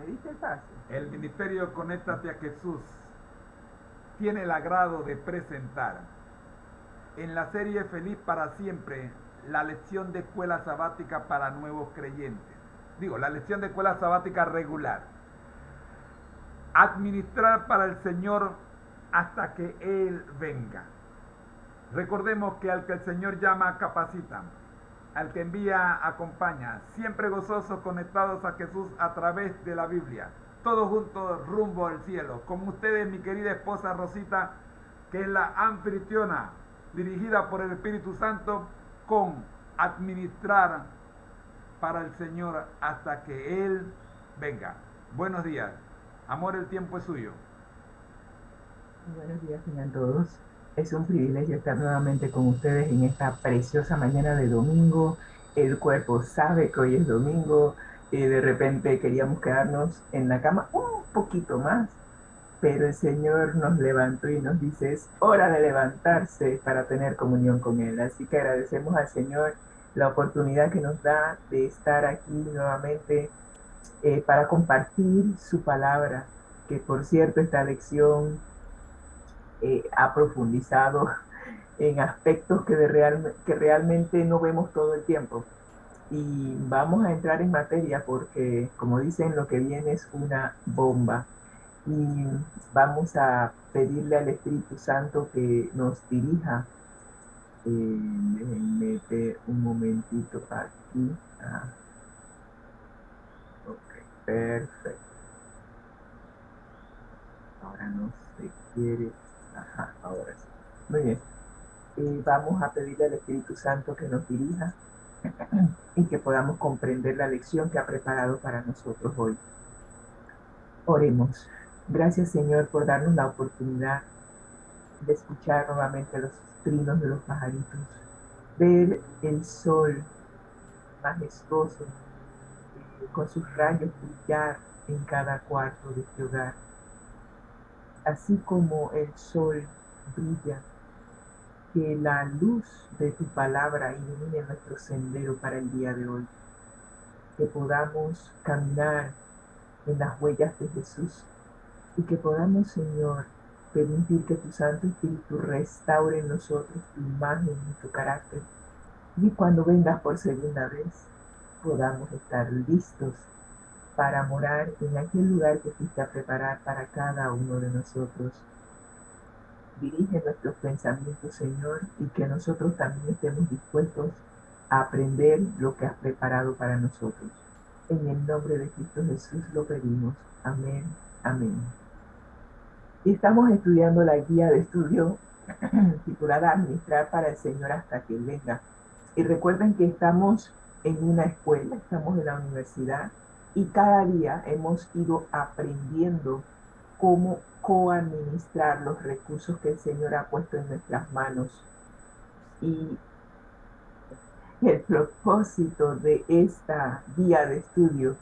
medite el paso. El Ministerio Conéctate a Jesús tiene el agrado de presentar en la serie Feliz para Siempre la lección de escuela sabática para nuevos creyentes. Digo, la lección de escuela sabática regular. Administrar para el Señor hasta que Él venga. Recordemos que al que el Señor llama, capacita. Al que envía, acompaña. Siempre gozosos, conectados a Jesús a través de la Biblia. Todos juntos rumbo al cielo. Con ustedes mi querida esposa Rosita, que es la anfitriona, dirigida por el Espíritu Santo, con administrar para el Señor hasta que Él venga. Buenos días. Amor, el tiempo es suyo. Buenos días a todos. Es un privilegio estar nuevamente con ustedes en esta preciosa mañana de domingo. El cuerpo sabe que hoy es domingo. De repente queríamos quedarnos en la cama un poquito más, pero el Señor nos levantó y nos dice, es hora de levantarse para tener comunión con Él. Así que agradecemos al Señor la oportunidad que nos da de estar aquí nuevamente para compartir su palabra, que por cierto esta lección ha profundizado en aspectos que realmente no vemos todo el tiempo. Y vamos a entrar en materia porque, como dicen, lo que viene es una bomba. Y vamos a pedirle al Espíritu Santo que nos dirija. Déjenme ver un momentito aquí. Ok, perfecto. Ahora no se quiere. Ajá, ahora sí. Muy bien. Vamos a pedirle al Espíritu Santo que nos dirija y que podamos comprender la lección que ha preparado para nosotros hoy. Oremos. Gracias, Señor, por darnos la oportunidad de escuchar nuevamente los trinos de los pajaritos, ver el sol majestuoso con sus rayos brillar en cada cuarto de este hogar, así como el sol brilla, que la luz de tu palabra ilumine nuestro sendero para el día de hoy, que podamos caminar en las huellas de Jesús y que podamos, Señor, permitir que tu Santo Espíritu restaure en nosotros tu imagen y tu carácter, y cuando vengas por segunda vez podamos estar listos para morar en aquel lugar que fuiste a preparar para cada uno de nosotros. Dirige nuestros pensamientos, Señor, y que nosotros también estemos dispuestos a aprender lo que has preparado para nosotros. En el nombre de Cristo Jesús lo pedimos. Amén, amén. Y estamos estudiando la guía de estudio titulada Administrar para el Señor hasta que Él venga. Y recuerden que estamos en una escuela, estamos en la universidad, y cada día hemos ido aprendiendo cómo coadministrar los recursos que el Señor ha puesto en nuestras manos. Y el propósito de esta guía de estudio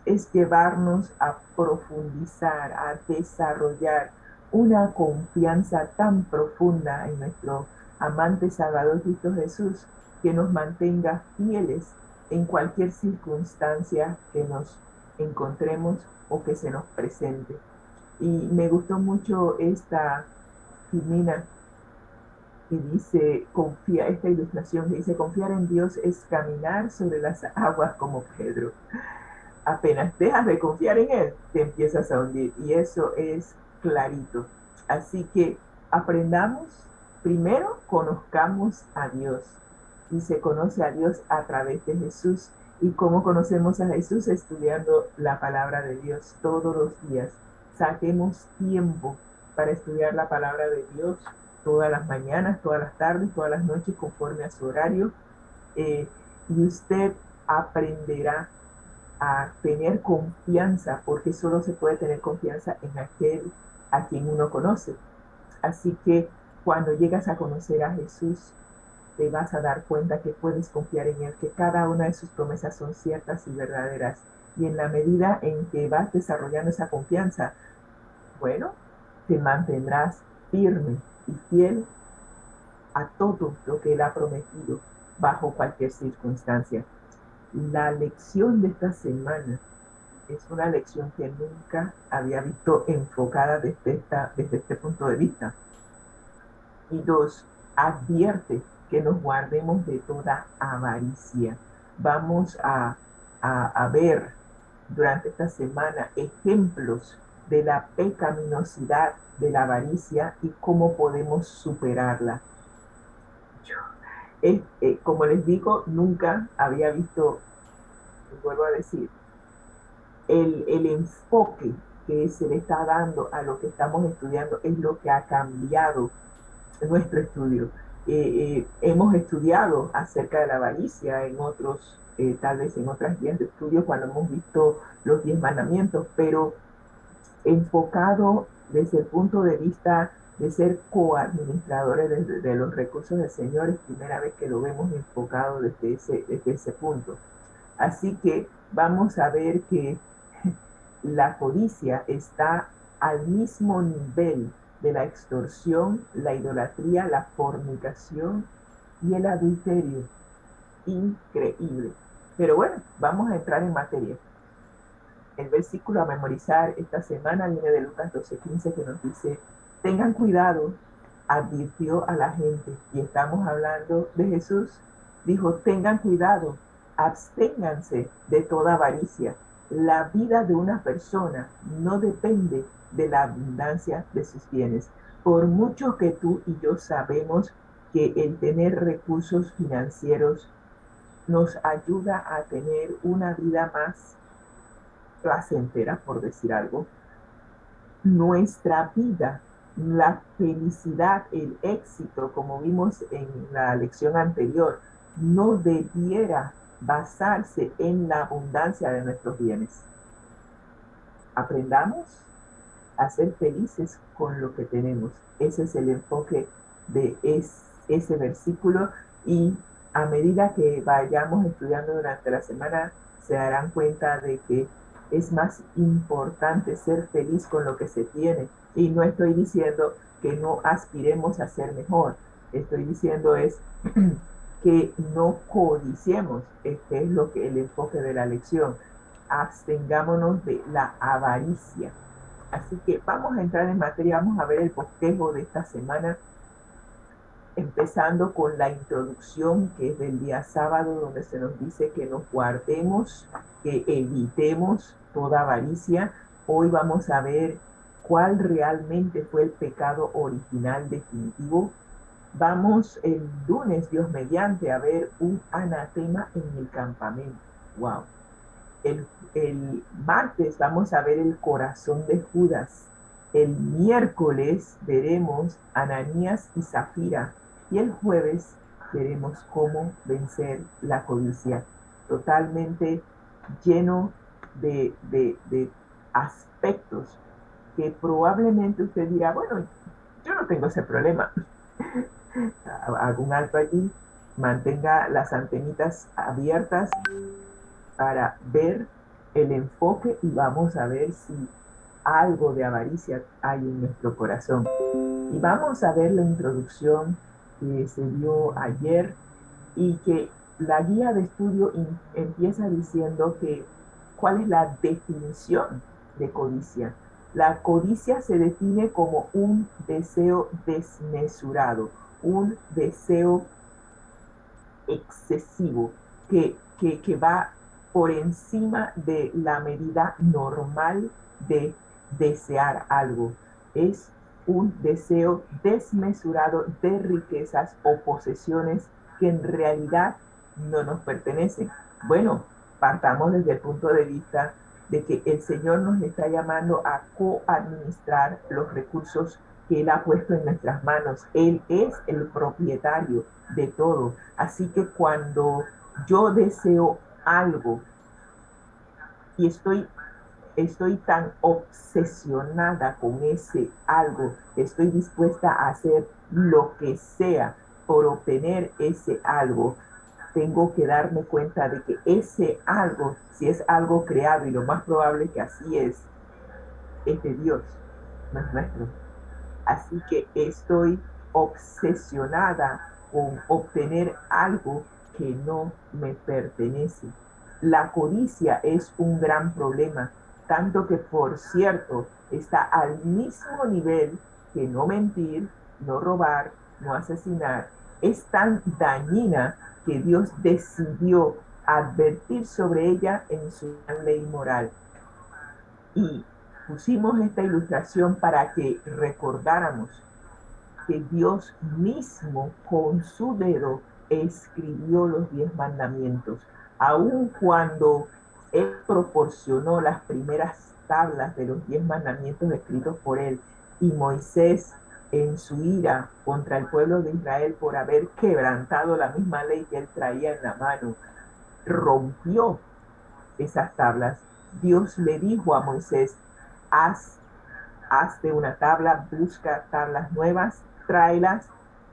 es llevarnos a profundizar, a desarrollar una confianza tan profunda en nuestro amante Salvador Cristo Jesús, que nos mantenga fieles en cualquier circunstancia que nos encontremos o que se nos presente. Y me gustó mucho esta Jimena que dice, esta ilustración que dice, confiar en Dios es caminar sobre las aguas como Pedro. Apenas dejas de confiar en Él, te empiezas a hundir. Y eso es clarito. Así que aprendamos, primero conozcamos a Dios. Y se conoce a Dios a través de Jesús. ¿Y cómo conocemos a Jesús? Estudiando la palabra de Dios todos los días. Saquemos tiempo para estudiar la palabra de Dios todas las mañanas, todas las tardes, todas las noches, conforme a su horario. Y usted aprenderá a tener confianza, porque solo se puede tener confianza en aquel a quien uno conoce. Así que cuando llegas a conocer a Jesús, te vas a dar cuenta que puedes confiar en Él, que cada una de sus promesas son ciertas y verdaderas. Y en la medida en que vas desarrollando esa confianza, bueno, te mantendrás firme y fiel a todo lo que Él ha prometido bajo cualquier circunstancia. La lección de esta semana es una lección que nunca había visto enfocada desde este punto de vista. Y dos, advierte que nos guardemos de toda avaricia. Vamos a ver durante esta semana ejemplos de la pecaminosidad de la avaricia y cómo podemos superarla. Como les digo, nunca había visto, vuelvo a decir, el enfoque que se le está dando a lo que estamos estudiando es lo que ha cambiado nuestro estudio. Hemos estudiado acerca de la avaricia en otros, tal vez en otras guías de estudio cuando hemos visto los 10 mandamientos, pero enfocado desde el punto de vista de ser coadministradores de los recursos del Señor, es primera vez que lo vemos enfocado desde ese punto. Así que vamos a ver que la codicia está al mismo nivel de la extorsión, la idolatría, la fornicación y el adulterio. Increíble. Pero bueno, vamos a entrar en materia. El versículo a memorizar esta semana viene de Lucas 12:15, que nos dice: tengan cuidado, advirtió a la gente, y estamos hablando de Jesús. Dijo: tengan cuidado, absténganse de toda avaricia. La vida de una persona no depende de la abundancia de sus bienes. Por mucho que tú y yo sabemos que el tener recursos financieros nos ayuda a tener una vida más placentera, por decir algo, nuestra vida, la felicidad, el éxito, como vimos en la lección anterior, no debiera basarse en la abundancia de nuestros bienes. Aprendamos a ser felices con lo que tenemos. Ese es el enfoque de ese versículo, y a medida que vayamos estudiando durante la semana se darán cuenta de que es más importante ser feliz con lo que se tiene. Y no estoy diciendo que no aspiremos a ser mejor, estoy diciendo es que no codiciemos. Este es lo que el enfoque de la lección. Abstengámonos de la avaricia. Así que vamos a entrar en materia, vamos a ver el bosquejo de esta semana, empezando con la introducción, que es del día sábado, donde se nos dice que nos guardemos, que evitemos toda avaricia. Hoy vamos a ver cuál realmente fue el pecado original definitivo. Vamos el lunes, Dios mediante, a ver un anatema en el campamento. ¡Wow! El martes vamos a ver el corazón de Judas. El miércoles veremos Ananías y Zafira. Y el jueves veremos cómo vencer la codicia. Totalmente lleno de aspectos que probablemente usted dirá: bueno, yo no tengo ese problema. Haga un alto allí, mantenga las antenitas abiertas para ver el enfoque, y vamos a ver si algo de avaricia hay en nuestro corazón. Y vamos a ver la introducción que se dio ayer, y que la guía de estudio empieza diciendo que cuál es la definición de codicia. La codicia se define como un deseo desmesurado, un deseo excesivo que va por encima de la medida normal de desear algo. Es un deseo desmesurado de riquezas o posesiones que en realidad no nos pertenecen. Bueno, partamos desde el punto de vista de que el Señor nos está llamando a coadministrar los recursos que Él ha puesto en nuestras manos. Él es el propietario de todo. Así que cuando yo deseo algo y estoy tan obsesionada con ese algo, estoy dispuesta a hacer lo que sea por obtener ese algo, tengo que darme cuenta de que ese algo, si es algo creado, y lo más probable que así es de Dios, no es nuestro. Así que estoy obsesionada con obtener algo que no me pertenece. La codicia es un gran problema, tanto que, por cierto, está al mismo nivel que no mentir, no robar, no asesinar. Es tan dañina que Dios decidió advertir sobre ella en su ley moral. Y pusimos esta ilustración para que recordáramos que Dios mismo con su dedo escribió los 10 mandamientos, aun cuando Él proporcionó las primeras tablas de los 10 mandamientos escritos por Él, y Moisés, en su ira contra el pueblo de Israel por haber quebrantado la misma ley que Él traía en la mano, rompió esas tablas. Dios le dijo a Moisés: haz hazte una tabla, busca tablas nuevas, tráelas,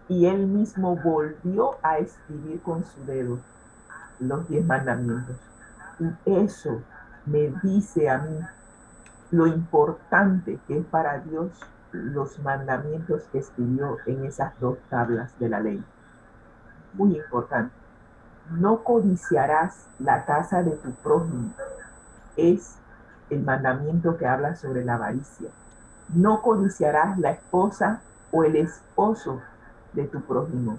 y él mismo volvió a escribir con su dedo los 10 mandamientos. Y eso me dice a mí lo importante que es para Dios los mandamientos que escribió en esas 2 tablas de la ley. Muy importante. No codiciarás la casa de tu prójimo. Es el mandamiento que habla sobre la avaricia. No codiciarás la esposa o el esposo de tu prójimo,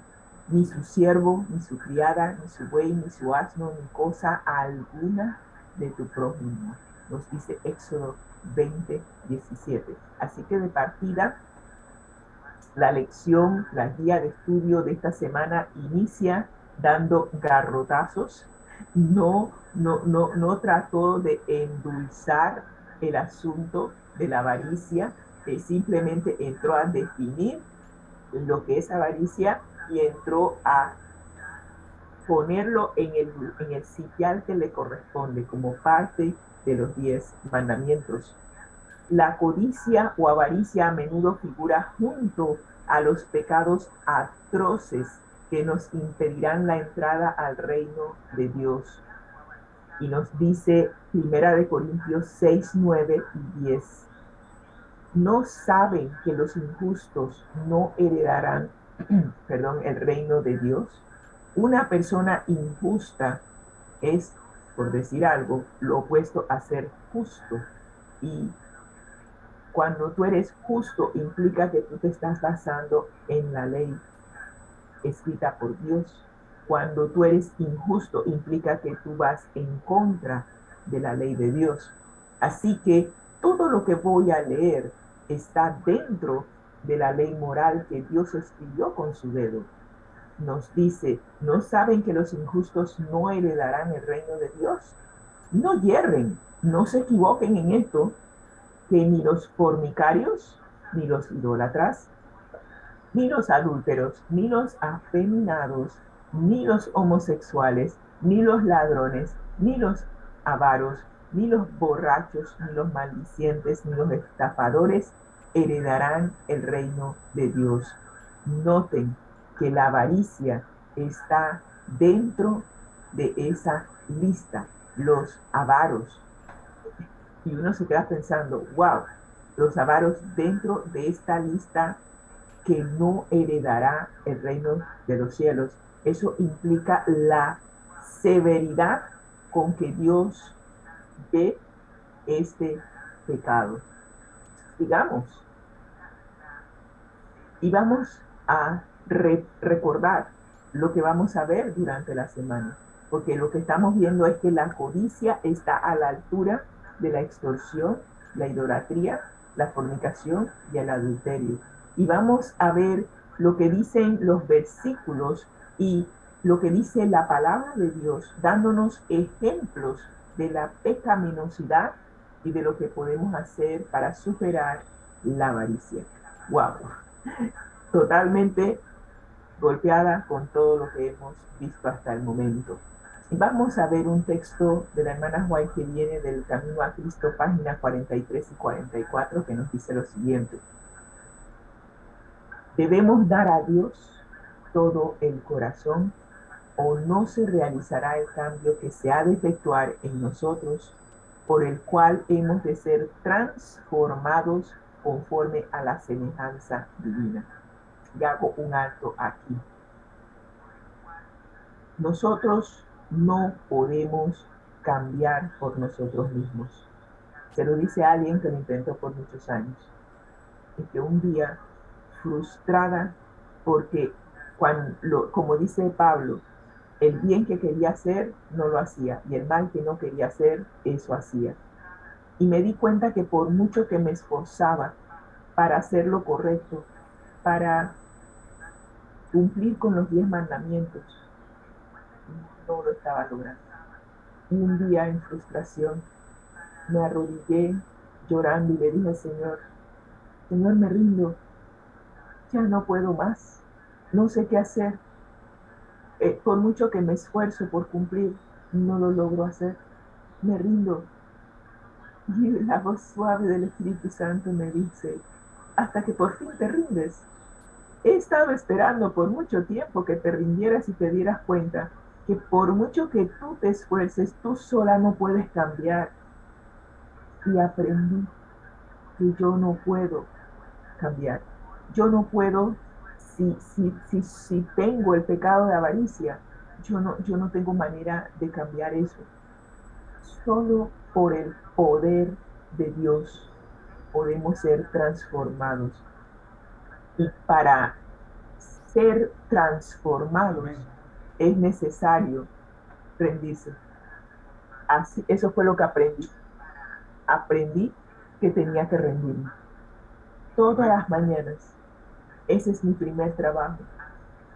ni su siervo, ni su criada, ni su buey, ni su asno, ni cosa alguna de tu prójimo. Nos dice Éxodo 20:17. Así que de partida, la lección, la guía de estudio de esta semana inicia dando garrotazos. No trató de endulzar el asunto de la avaricia, simplemente entró a definir lo que es avaricia y entró a ponerlo en el sitial que le corresponde como parte de los 10 mandamientos. La codicia o avaricia a menudo figura junto a los pecados atroces que nos impedirán la entrada al reino de Dios. Y nos dice 1 Corintios 6, 9 y 10. ¿No saben que los injustos no heredarán el reino de Dios? Una persona injusta es, por decir algo, lo opuesto a ser justo. Y cuando tú eres justo, implica que tú te estás basando en la ley escrita por Dios. Cuando tú eres injusto, implica que tú vas en contra de la ley de Dios. Así que todo lo que voy a leer está dentro de la ley moral que Dios escribió con su dedo. Nos dice: ¿no saben que los injustos no heredarán el reino de Dios? No yerren, no se equivoquen en esto, que ni los fornicarios, ni los idólatras, ni los adúlteros, ni los afeminados, ni los homosexuales, ni los ladrones, ni los avaros, ni los borrachos, ni los maldicientes, ni los estafadores heredarán el reino de Dios. Noten que la avaricia está dentro de esa lista. Los avaros. Y uno se queda pensando: wow, los avaros dentro de esta lista que no heredará el reino de los cielos. Eso implica la severidad con que Dios ve este pecado. Digamos, y vamos a recordar lo que vamos a ver durante la semana, porque lo que estamos viendo es que la codicia está a la altura de la extorsión, la idolatría, la fornicación y el adulterio. Y vamos a ver lo que dicen los versículos y lo que dice la palabra de Dios, dándonos ejemplos de la pecaminosidad y de lo que podemos hacer para superar la avaricia. ¡Wow! Totalmente golpeada con todo lo que hemos visto hasta el momento. Y vamos a ver un texto de la hermana White que viene del Camino a Cristo, páginas 43 y 44, que nos dice lo siguiente: debemos dar a Dios todo el corazón, o no se realizará el cambio que se ha de efectuar en nosotros, por el cual hemos de ser transformados conforme a la semejanza divina. Y hago un alto aquí. Nosotros no podemos cambiar por nosotros mismos. Se lo dice a alguien que lo intentó por muchos años. Y que un día, frustrada, porque como dice Pablo, el bien que quería hacer no lo hacía y el mal que no quería hacer, eso hacía. Y me di cuenta que por mucho que me esforzaba para hacer lo correcto, para cumplir con los 10 mandamientos, no lo estaba logrando. Y un día en frustración me arrodillé llorando y le dije al Señor, Señor, me rindo, ya no puedo más, no sé qué hacer. Por mucho que me esfuerzo por cumplir, no lo logro hacer, me rindo. Y la voz suave del Espíritu Santo me dice, hasta que por fin te rindes. He estado esperando por mucho tiempo que te rindieras y te dieras cuenta que por mucho que tú te esfuerces, tú sola no puedes cambiar. Y aprendí que yo no puedo cambiar. Yo no puedo, si tengo el pecado de avaricia, yo no tengo manera de cambiar eso. Solo por el poder de Dios podemos ser transformados. Y para ser transformados Amén. es necesario rendirse. Así, eso fue lo que aprendí. Aprendí que tenía que rendirme. Todas Amén. las mañanas. Ese es mi primer trabajo.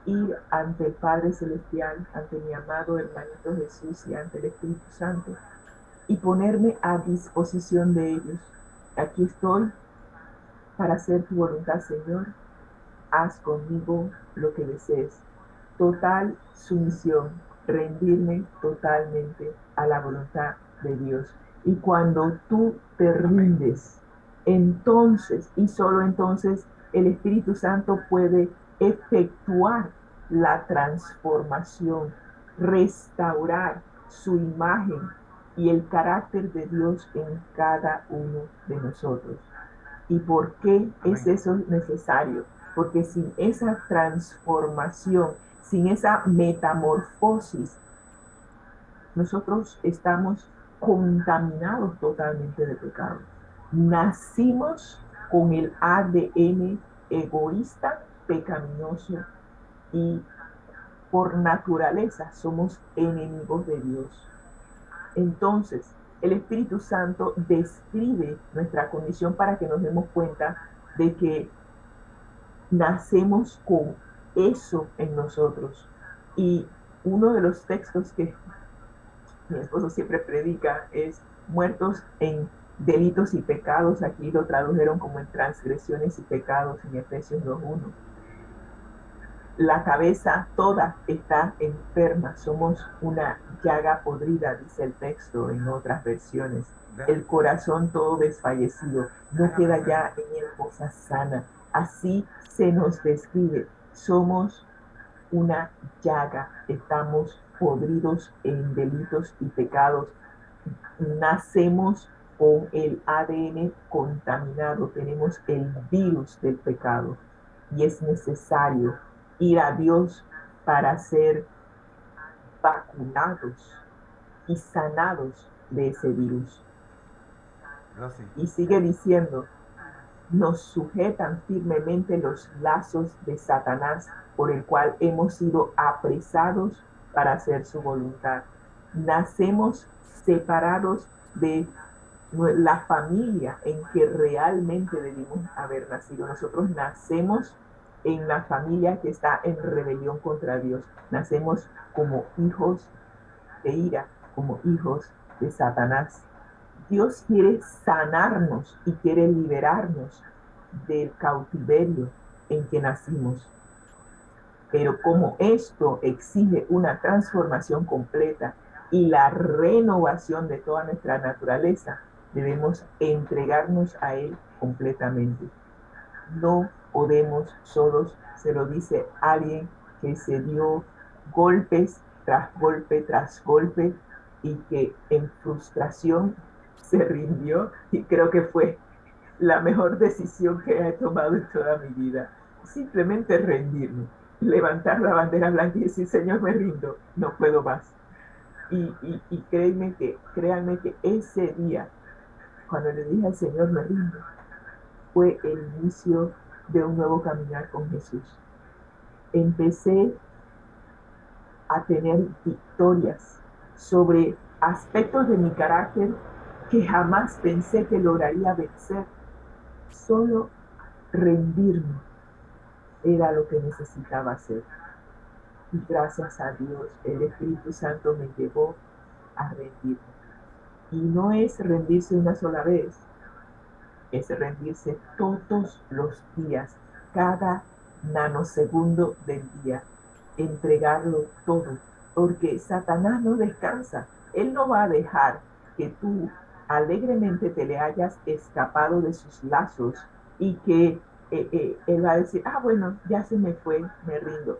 Ir ante el Padre Celestial, ante mi amado hermanito Jesús y ante el Espíritu Santo y ponerme a disposición de ellos. Aquí estoy para hacer tu voluntad, Señor. Haz conmigo lo que desees. Total sumisión, rendirme totalmente a la voluntad de Dios. Y cuando tú te rindes, entonces y solo entonces el Espíritu Santo puede efectuar la transformación, restaurar su imagen y el carácter de Dios en cada uno de nosotros. ¿Y por qué es Amén. eso necesario? Porque sin esa transformación, sin esa metamorfosis, nosotros estamos contaminados totalmente de pecado. Nacimos con el ADN egoísta, pecaminoso y por naturaleza somos enemigos de Dios. Entonces, el Espíritu Santo describe nuestra condición para que nos demos cuenta de que nacemos con eso en nosotros. Y uno de los textos que mi esposo siempre predica es muertos en delitos y pecados. Aquí lo tradujeron como en transgresiones y pecados en Efesios 2:1. La cabeza toda está enferma, somos una llaga podrida, dice el texto en otras versiones. El corazón todo desfallecido, no queda ya en él cosa sana. Así se nos describe, somos una llaga, estamos podridos en delitos y pecados, nacemos con el ADN contaminado, tenemos el virus del pecado y es necesario ir a Dios para ser vacunados y sanados de ese virus. Y sigue diciendo, nos sujetan firmemente los lazos de Satanás por el cual hemos sido apresados para hacer su voluntad. Nacemos separados de la familia en que realmente debimos haber nacido. Nosotros nacemos en la familia que está en rebelión contra Dios. Nacemos como hijos de ira, como hijos de Satanás. Dios quiere sanarnos y quiere liberarnos del cautiverio en que nacimos. Pero como esto exige una transformación completa y la renovación de toda nuestra naturaleza, debemos entregarnos a Él completamente. No podemos solos, se lo dice alguien que se dio golpes tras golpe tras golpe y que en frustración se rindió, y creo que fue la mejor decisión que he tomado en toda mi vida. Simplemente rendirme, levantar la bandera blanca y decir, Señor, me rindo, no puedo más. Y créanme que ese día cuando le dije al Señor, me rindo, fue el inicio de un nuevo caminar con Jesús. Empecé a tener victorias sobre aspectos de mi carácter que jamás pensé que lograría vencer. Solo rendirme era lo que necesitaba hacer. Y gracias a Dios, el Espíritu Santo me llevó a rendirme. Y no es rendirse una sola vez, es rendirse todos los días, cada nanosegundo del día, entregarlo todo, porque Satanás no descansa. Él no va a dejar que tú alegremente te le hayas escapado de sus lazos y que él va a decir, bueno, ya se me fue, me rindo.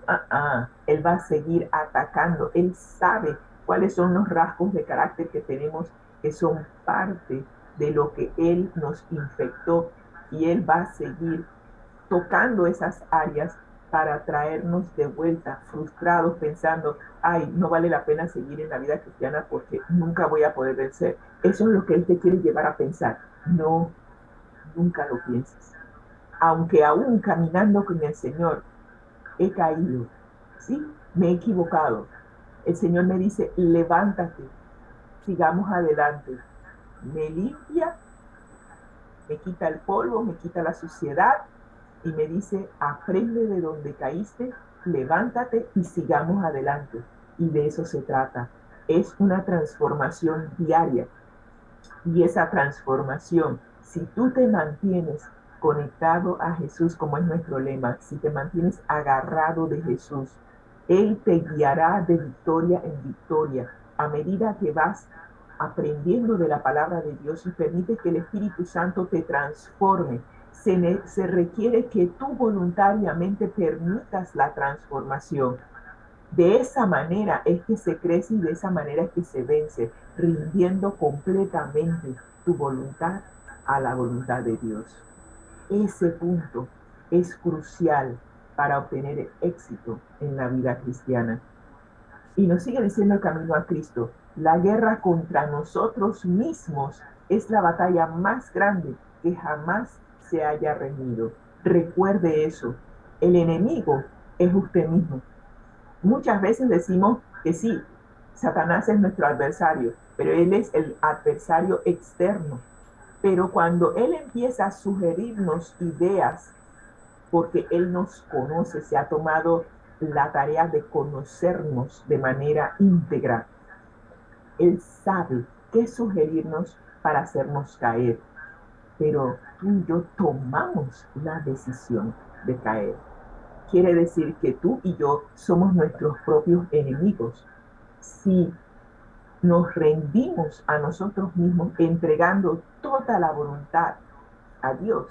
Él va a seguir atacando. Él sabe cuáles son los rasgos de carácter que tenemos, que son parte de lo que él nos infectó, y él va a seguir tocando esas áreas para traernos de vuelta frustrados pensando, ay, no vale la pena seguir en la vida cristiana porque nunca voy a poder vencer. Eso es lo que él te quiere llevar a pensar. No, nunca lo pienses. Aunque aún caminando con el Señor he caído, ¿sí? Me he equivocado. El Señor me dice, levántate, sigamos adelante. Me limpia, me quita el polvo, me quita la suciedad y me dice, aprende de donde caíste, levántate y sigamos adelante. Y de eso se trata. Es una transformación diaria. Y esa transformación, si tú te mantienes conectado a Jesús, como es nuestro lema, si te mantienes agarrado de Jesús, Él te guiará de victoria en victoria a medida que vas aprendiendo de la palabra de Dios y permite que el Espíritu Santo te transforme. Se requiere que tú voluntariamente permitas la transformación. De esa manera es que se crece y de esa manera es que se vence, rindiendo completamente tu voluntad a la voluntad de Dios. Ese punto es crucial para obtener éxito en la vida cristiana. Y nos sigue diciendo el camino a Cristo. La guerra contra nosotros mismos es la batalla más grande que jamás se haya reñido. Recuerde eso. El enemigo es usted mismo. Muchas veces decimos que sí, Satanás es nuestro adversario, pero él es el adversario externo. Pero cuando él empieza a sugerirnos ideas, porque él nos conoce, se ha tomado la tarea de conocernos de manera íntegra, él sabe qué sugerirnos para hacernos caer. Pero tú y yo tomamos la decisión de caer. Quiere decir que tú y yo somos nuestros propios enemigos. Si nos rendimos a nosotros mismos entregando toda la voluntad a Dios,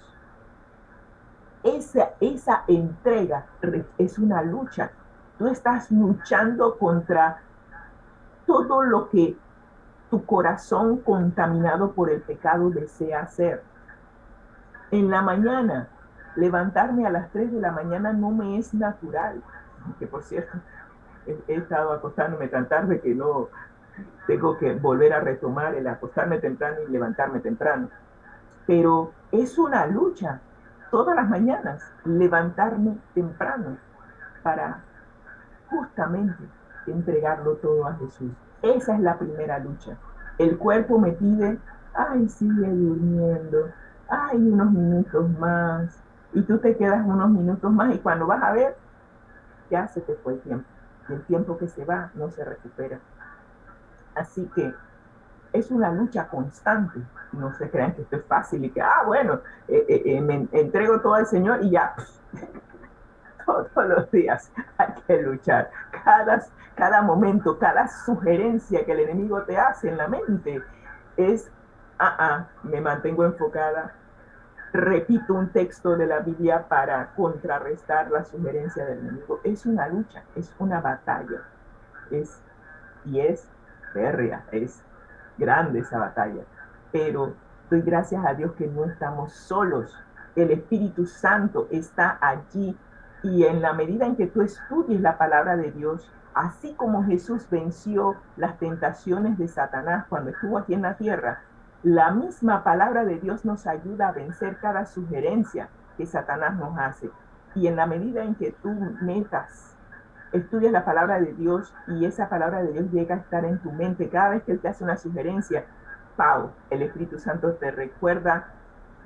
esa entrega es una lucha. Tú estás luchando contra todo lo que tu corazón contaminado por el pecado desea hacer. En la mañana, levantarme a las 3 de la mañana no me es natural. Que por cierto, he estado acostándome tan tarde que no tengo que volver a retomar el acostarme temprano y levantarme temprano. Pero es una lucha todas las mañanas levantarme temprano para justamente entregarlo todo a Jesús. Esa es la primera lucha. El cuerpo me pide, ay, sigue durmiendo, ay, unos minutos más. Y tú te quedas unos minutos más y cuando vas a ver, ya se te fue el tiempo. Y el tiempo que se va no se recupera. Así que es una lucha constante. No se crean que esto es fácil y que, bueno, me entrego todo al Señor y ya. Todos los días hay que luchar. Cada momento, cada sugerencia que el enemigo te hace en la mente es, me mantengo enfocada, repito un texto de la Biblia para contrarrestar la sugerencia del enemigo. Es una lucha, es una batalla. Es férrea, es grande esa batalla. Pero doy gracias a Dios que no estamos solos. El Espíritu Santo está allí. Y en la medida en que tú estudies la palabra de Dios, así como Jesús venció las tentaciones de Satanás cuando estuvo aquí en la tierra, La misma palabra de Dios nos ayuda a vencer cada sugerencia que Satanás nos hace. Y en la medida en que tú estudias la palabra de Dios y esa palabra de Dios llega a estar en tu mente, cada vez que Él te hace una sugerencia, ¡pau! El Espíritu Santo te recuerda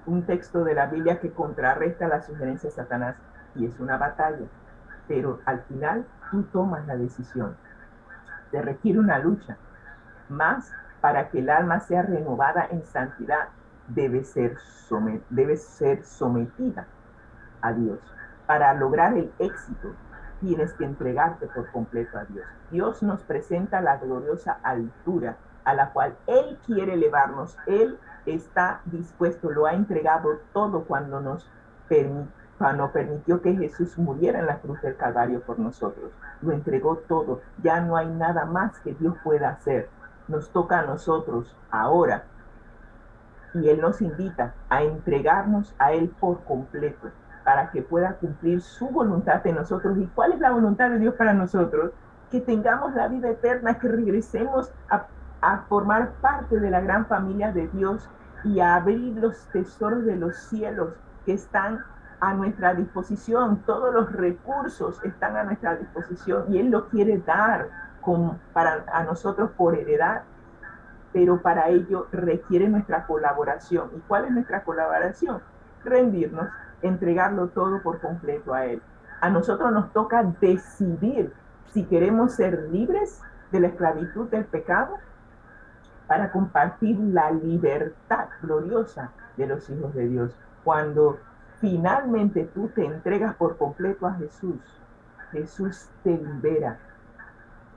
un texto de la Biblia que contrarresta la sugerencia de Satanás. Y es una batalla. Pero al final tú tomas la decisión. Te requiere una lucha. Más para que el alma sea renovada en santidad, debe ser sometida a Dios. Para lograr el éxito, tienes que entregarte por completo a Dios. Dios nos presenta la gloriosa altura a la cual Él quiere elevarnos. Él está dispuesto, lo ha entregado todo cuando permitió que Jesús muriera en la cruz del Calvario por nosotros. Lo entregó todo. Ya no hay nada más que Dios pueda hacer. Nos toca a nosotros ahora. Y Él nos invita a entregarnos a Él por completo para que pueda cumplir su voluntad en nosotros. ¿Y cuál es la voluntad de Dios para nosotros? Que tengamos la vida eterna, que regresemos a formar parte de la gran familia de Dios y a abrir los tesoros de los cielos que están a nuestra disposición. Todos los recursos están a nuestra disposición y Él lo quiere dar a nosotros por heredad, pero para ello requiere nuestra colaboración. ¿Y cuál es nuestra colaboración? Rendirnos, entregarlo todo por completo a Él. A nosotros nos toca decidir si queremos ser libres de la esclavitud del pecado para compartir la libertad gloriosa de los hijos de Dios. Cuando finalmente tú te entregas por completo a Jesús, Jesús te libera.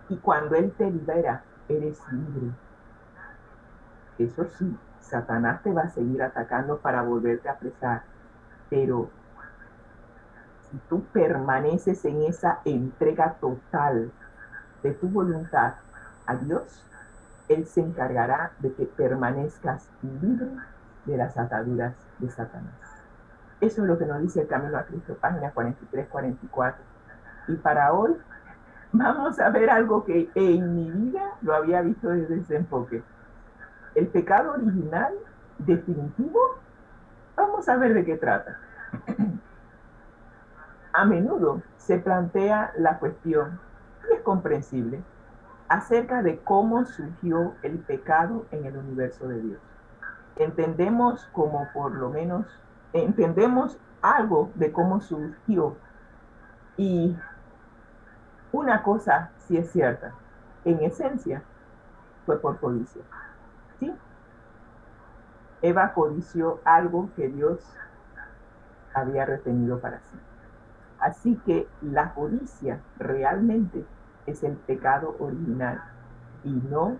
Y cuando Él te libera, eres libre. Eso sí, Satanás te va a seguir atacando para volverte a apresar, pero si tú permaneces en esa entrega total de tu voluntad a Dios, Él se encargará de que permanezcas libre de las ataduras de Satanás. Eso es lo que nos dice el Camino a Cristo, página 43-44. Y para hoy vamos a ver algo que en mi vida lo había visto desde ese enfoque. El pecado original definitivo, vamos a ver de qué trata. A menudo se plantea la cuestión, y es comprensible, acerca de cómo surgió el pecado en el universo de Dios. Entendemos algo de cómo surgió, y una cosa sí es cierta, en esencia fue por codicia. ¿Sí? Eva codició algo que Dios había retenido para sí. Así que la codicia realmente es el pecado original y no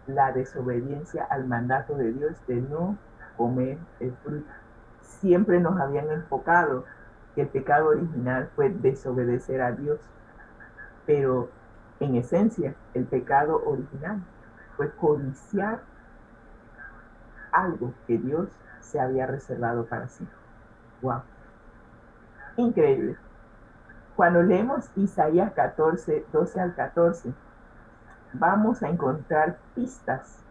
la desobediencia al mandato de Dios de no comer el fruto. Siempre nos habían enfocado que el pecado original fue desobedecer a Dios, pero en esencia el pecado original fue codiciar algo que Dios se había reservado para sí. ¡Wow! Increíble. Cuando leemos Isaías 14, 12 al 14, vamos a encontrar pistas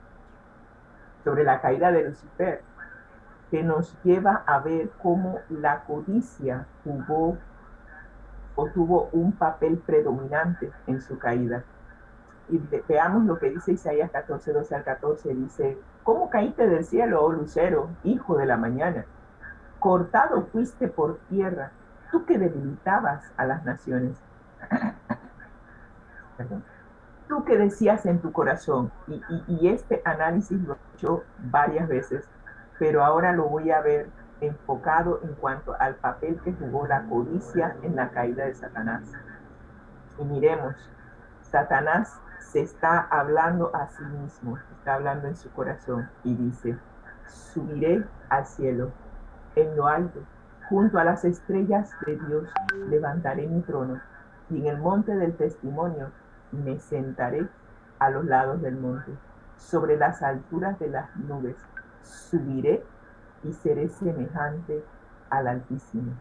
sobre la caída de Lucifer, que nos lleva a ver cómo la codicia jugó o tuvo un papel predominante en su caída. Y veamos lo que dice Isaías 14, 12 al 14. Dice: ¿Cómo caíste del cielo, oh lucero, hijo de la mañana? Cortado fuiste por tierra, tú que debilitabas a las naciones. Perdón. Tú que decías en tu corazón, y este análisis lo he hecho varias veces, pero ahora lo voy a ver enfocado en cuanto al papel que jugó la codicia en la caída de Satanás. Y miremos, Satanás se está hablando a sí mismo, está hablando en su corazón y dice: subiré al cielo, en lo alto, junto a las estrellas de Dios, levantaré mi trono, y en el monte del testimonio me sentaré a los lados del monte, sobre las alturas de las nubes. Subiré y seré semejante al Altísimo.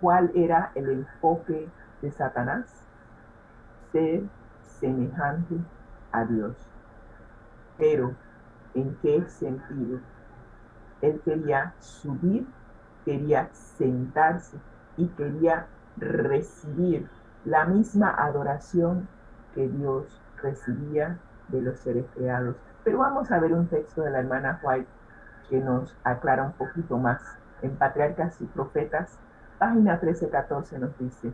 ¿Cuál era el enfoque de Satanás? Ser semejante a Dios. Pero ¿En qué sentido? Él quería subir, quería sentarse y quería recibir la misma adoración que Dios recibía de los seres creados. Pero vamos a ver un texto de la hermana White que nos aclara un poquito más. En Patriarcas y Profetas, página 13-14 nos dice: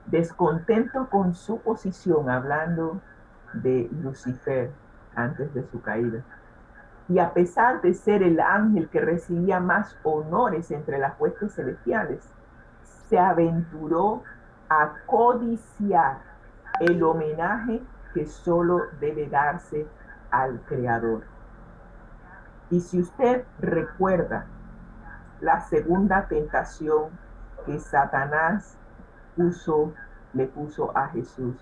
descontento con su posición, hablando de Lucifer antes de su caída, y a pesar de ser el ángel que recibía más honores entre las huestes celestiales, se aventuró a codiciar el homenaje que solo debe darse al Creador. Y si usted recuerda la segunda tentación que Satanás le puso a Jesús,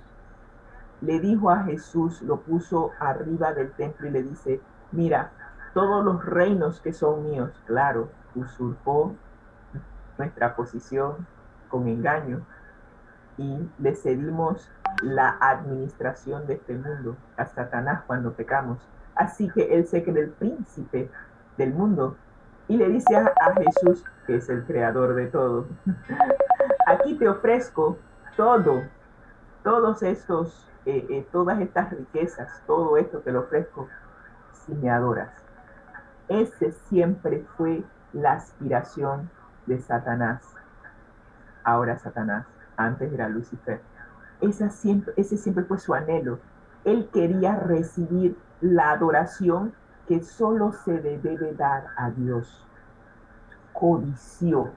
le dijo a Jesús, lo puso arriba del templo y le dice: mira, todos los reinos que son míos. Claro, usurpó nuestra posición con engaño y le cedimos la administración de este mundo a Satanás cuando pecamos. Así que él se cree el príncipe del mundo y le dice a Jesús, que es el creador de todo: aquí te ofrezco todo, todas estas riquezas, todo esto te lo ofrezco si me adoras. Ese siempre fue la aspiración de Satanás. Ahora Satanás, antes era Lucifer. Ese siempre fue su anhelo. Él quería recibir la adoración que solo se le debe dar a Dios. Codició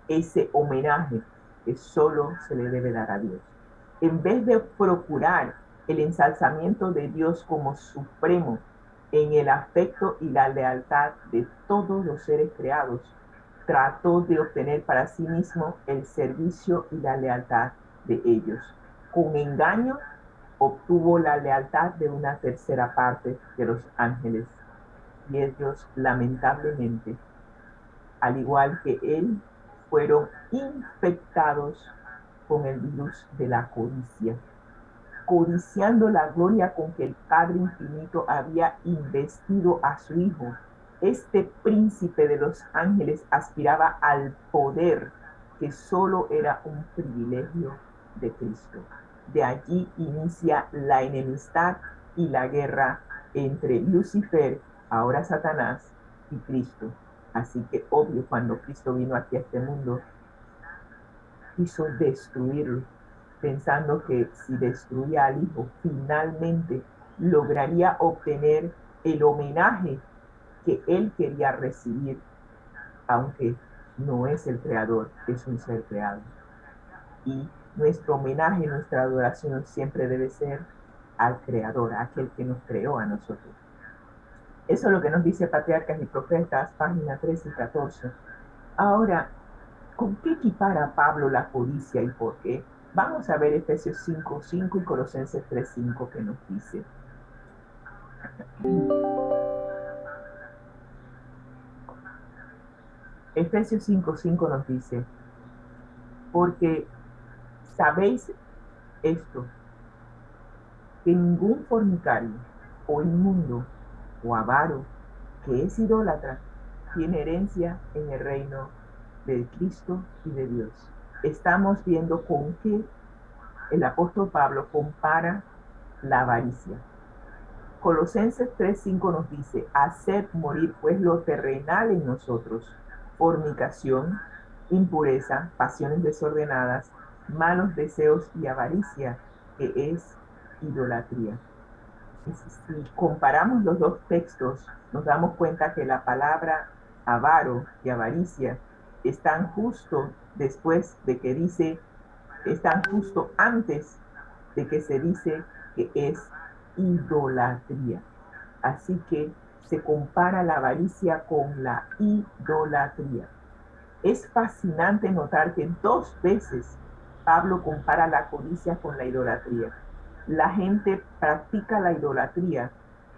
ese homenaje que solo se le debe dar a Dios. En vez de procurar el ensalzamiento de Dios como supremo en el afecto y la lealtad de todos los seres creados, trató de obtener para sí mismo el servicio y la lealtad de ellos. Con engaño obtuvo la lealtad de una tercera parte de los ángeles, y ellos, lamentablemente, al igual que él, fueron infectados con el virus de la codicia, codiciando la gloria con que el Padre Infinito había investido a su Hijo. Este príncipe de los ángeles aspiraba al poder que solo era un privilegio de Cristo. De allí inicia la enemistad y la guerra entre Lucifer, ahora Satanás, y Cristo. Así que obvio, cuando Cristo vino aquí a este mundo, quiso destruirlo, pensando que si destruía al Hijo, finalmente lograría obtener el homenaje que él quería recibir, aunque no es el creador, es un ser creado. Y nuestro homenaje, nuestra adoración siempre debe ser al creador, a aquel que nos creó a nosotros. Eso es lo que nos dice Patriarcas y Profetas, página 13 y 14. Ahora, ¿con qué equipara Pablo la codicia y por qué? Vamos a ver Efesios 5:5 y Colosenses 3:5 que nos dice. Efesios 5:5 nos dice: porque sabéis esto, que ningún fornicario o inmundo o avaro que es idólatra tiene herencia en el reino de Cristo y de Dios. Estamos viendo con qué el apóstol Pablo compara la avaricia. Colosenses 3:5 nos dice: haced morir pues lo terrenal en nosotros, fornicación, impureza, pasiones desordenadas, malos deseos y avaricia, que es idolatría. Si comparamos los dos textos, nos damos cuenta que la palabra avaro y avaricia están justo después de que dice, están justo antes de que se dice que es idolatría. Así que se compara la avaricia con la idolatría. Es fascinante notar que 2 veces Pablo compara la codicia con la idolatría. La gente practica la idolatría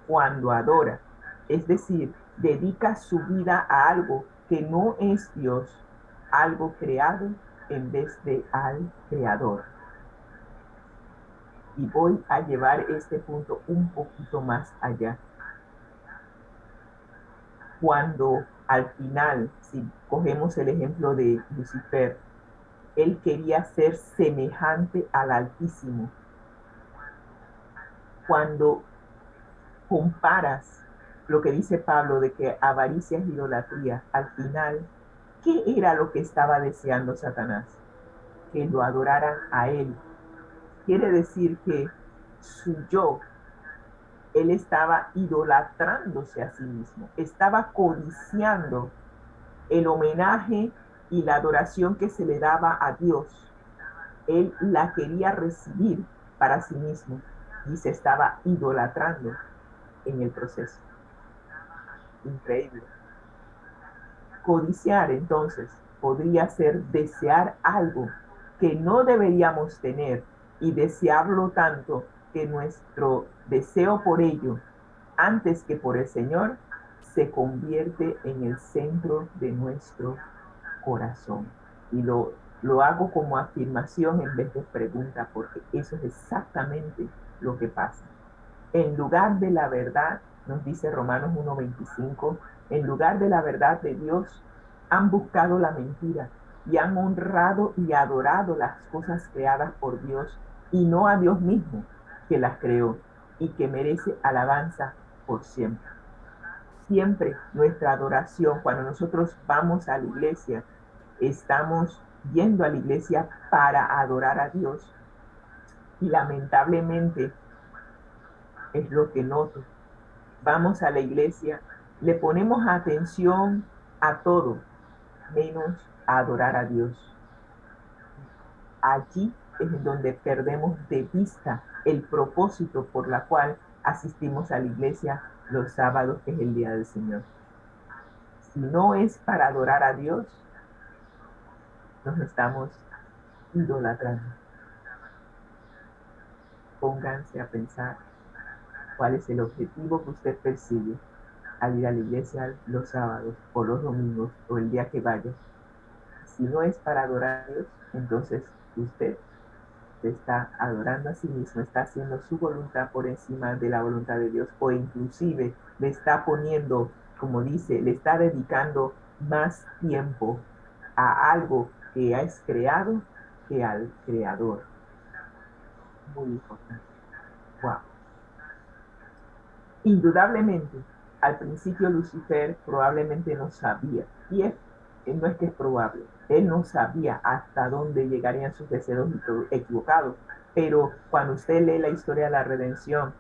cuando adora, es decir, dedica su vida a algo que no es Dios, algo creado en vez de al Creador. Y voy a llevar este punto un poquito más allá. cuando al final, si cogemos el ejemplo de Lucifer, él quería ser semejante al Altísimo. Cuando comparas lo que dice Pablo de que avaricia es idolatría, al final, ¿qué era lo que estaba deseando Satanás? Que lo adoraran a él. Quiere decir que su yo, él estaba idolatrándose a sí mismo, estaba codiciando el homenaje y la adoración que se le daba a Dios. Él la quería recibir para sí mismo y se estaba idolatrando en el proceso. Increíble. Codiciar, entonces, podría ser desear algo que no deberíamos tener y desearlo tanto que nuestro deseo por ello, antes que por el Señor, se convierte en el centro de nuestro corazón. Y lo hago como afirmación en vez de pregunta, porque eso es exactamente lo que pasa. En lugar de la verdad, nos dice Romanos 1:25, en lugar de la verdad de Dios, han buscado la mentira y han honrado y adorado las cosas creadas por Dios y no a Dios mismo, que las creó y que merece alabanza por siempre. Siempre nuestra adoración, cuando nosotros vamos a la iglesia, estamos yendo a la iglesia para adorar a Dios. Y lamentablemente es lo que noto. Vamos a la iglesia, le ponemos atención a todo, menos a adorar a Dios. Allí es en donde perdemos de vista el propósito por la cual asistimos a la iglesia los sábados, que es el día del Señor. Si no es para adorar a Dios, nos estamos idolatrando. Pónganse a pensar cuál es el objetivo que usted persigue al ir a la iglesia los sábados o los domingos o el día que vaya. Si no es para adorar a Dios, entonces usted se está adorando a sí mismo, está haciendo su voluntad por encima de la voluntad de Dios, o inclusive le está poniendo, como dice, le está dedicando más tiempo a algo que es creado que al creador. Muy importante. Wow. Indudablemente, al principio Lucifer probablemente no sabía, no es que es probable, él no sabía hasta dónde llegarían sus deseos equivocados, pero cuando usted lee la historia de la redención,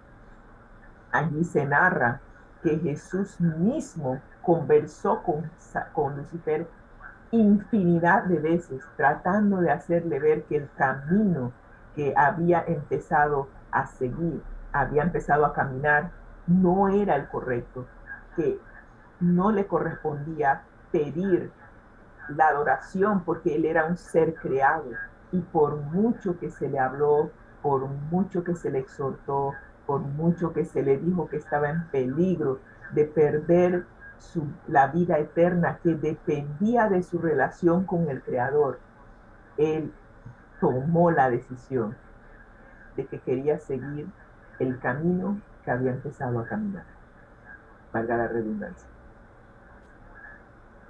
allí se narra que Jesús mismo conversó con Lucifer infinidad de veces, tratando de hacerle ver que el camino que había empezado a seguir, había empezado a caminar, no era el correcto, que no le correspondía pedir la adoración porque él era un ser creado y por mucho que se le habló, por mucho que se le exhortó, por mucho que se le dijo que estaba en peligro de perder la vida eterna que dependía de su relación con el Creador, él tomó la decisión de que quería seguir el camino que había empezado a caminar, valga la redundancia.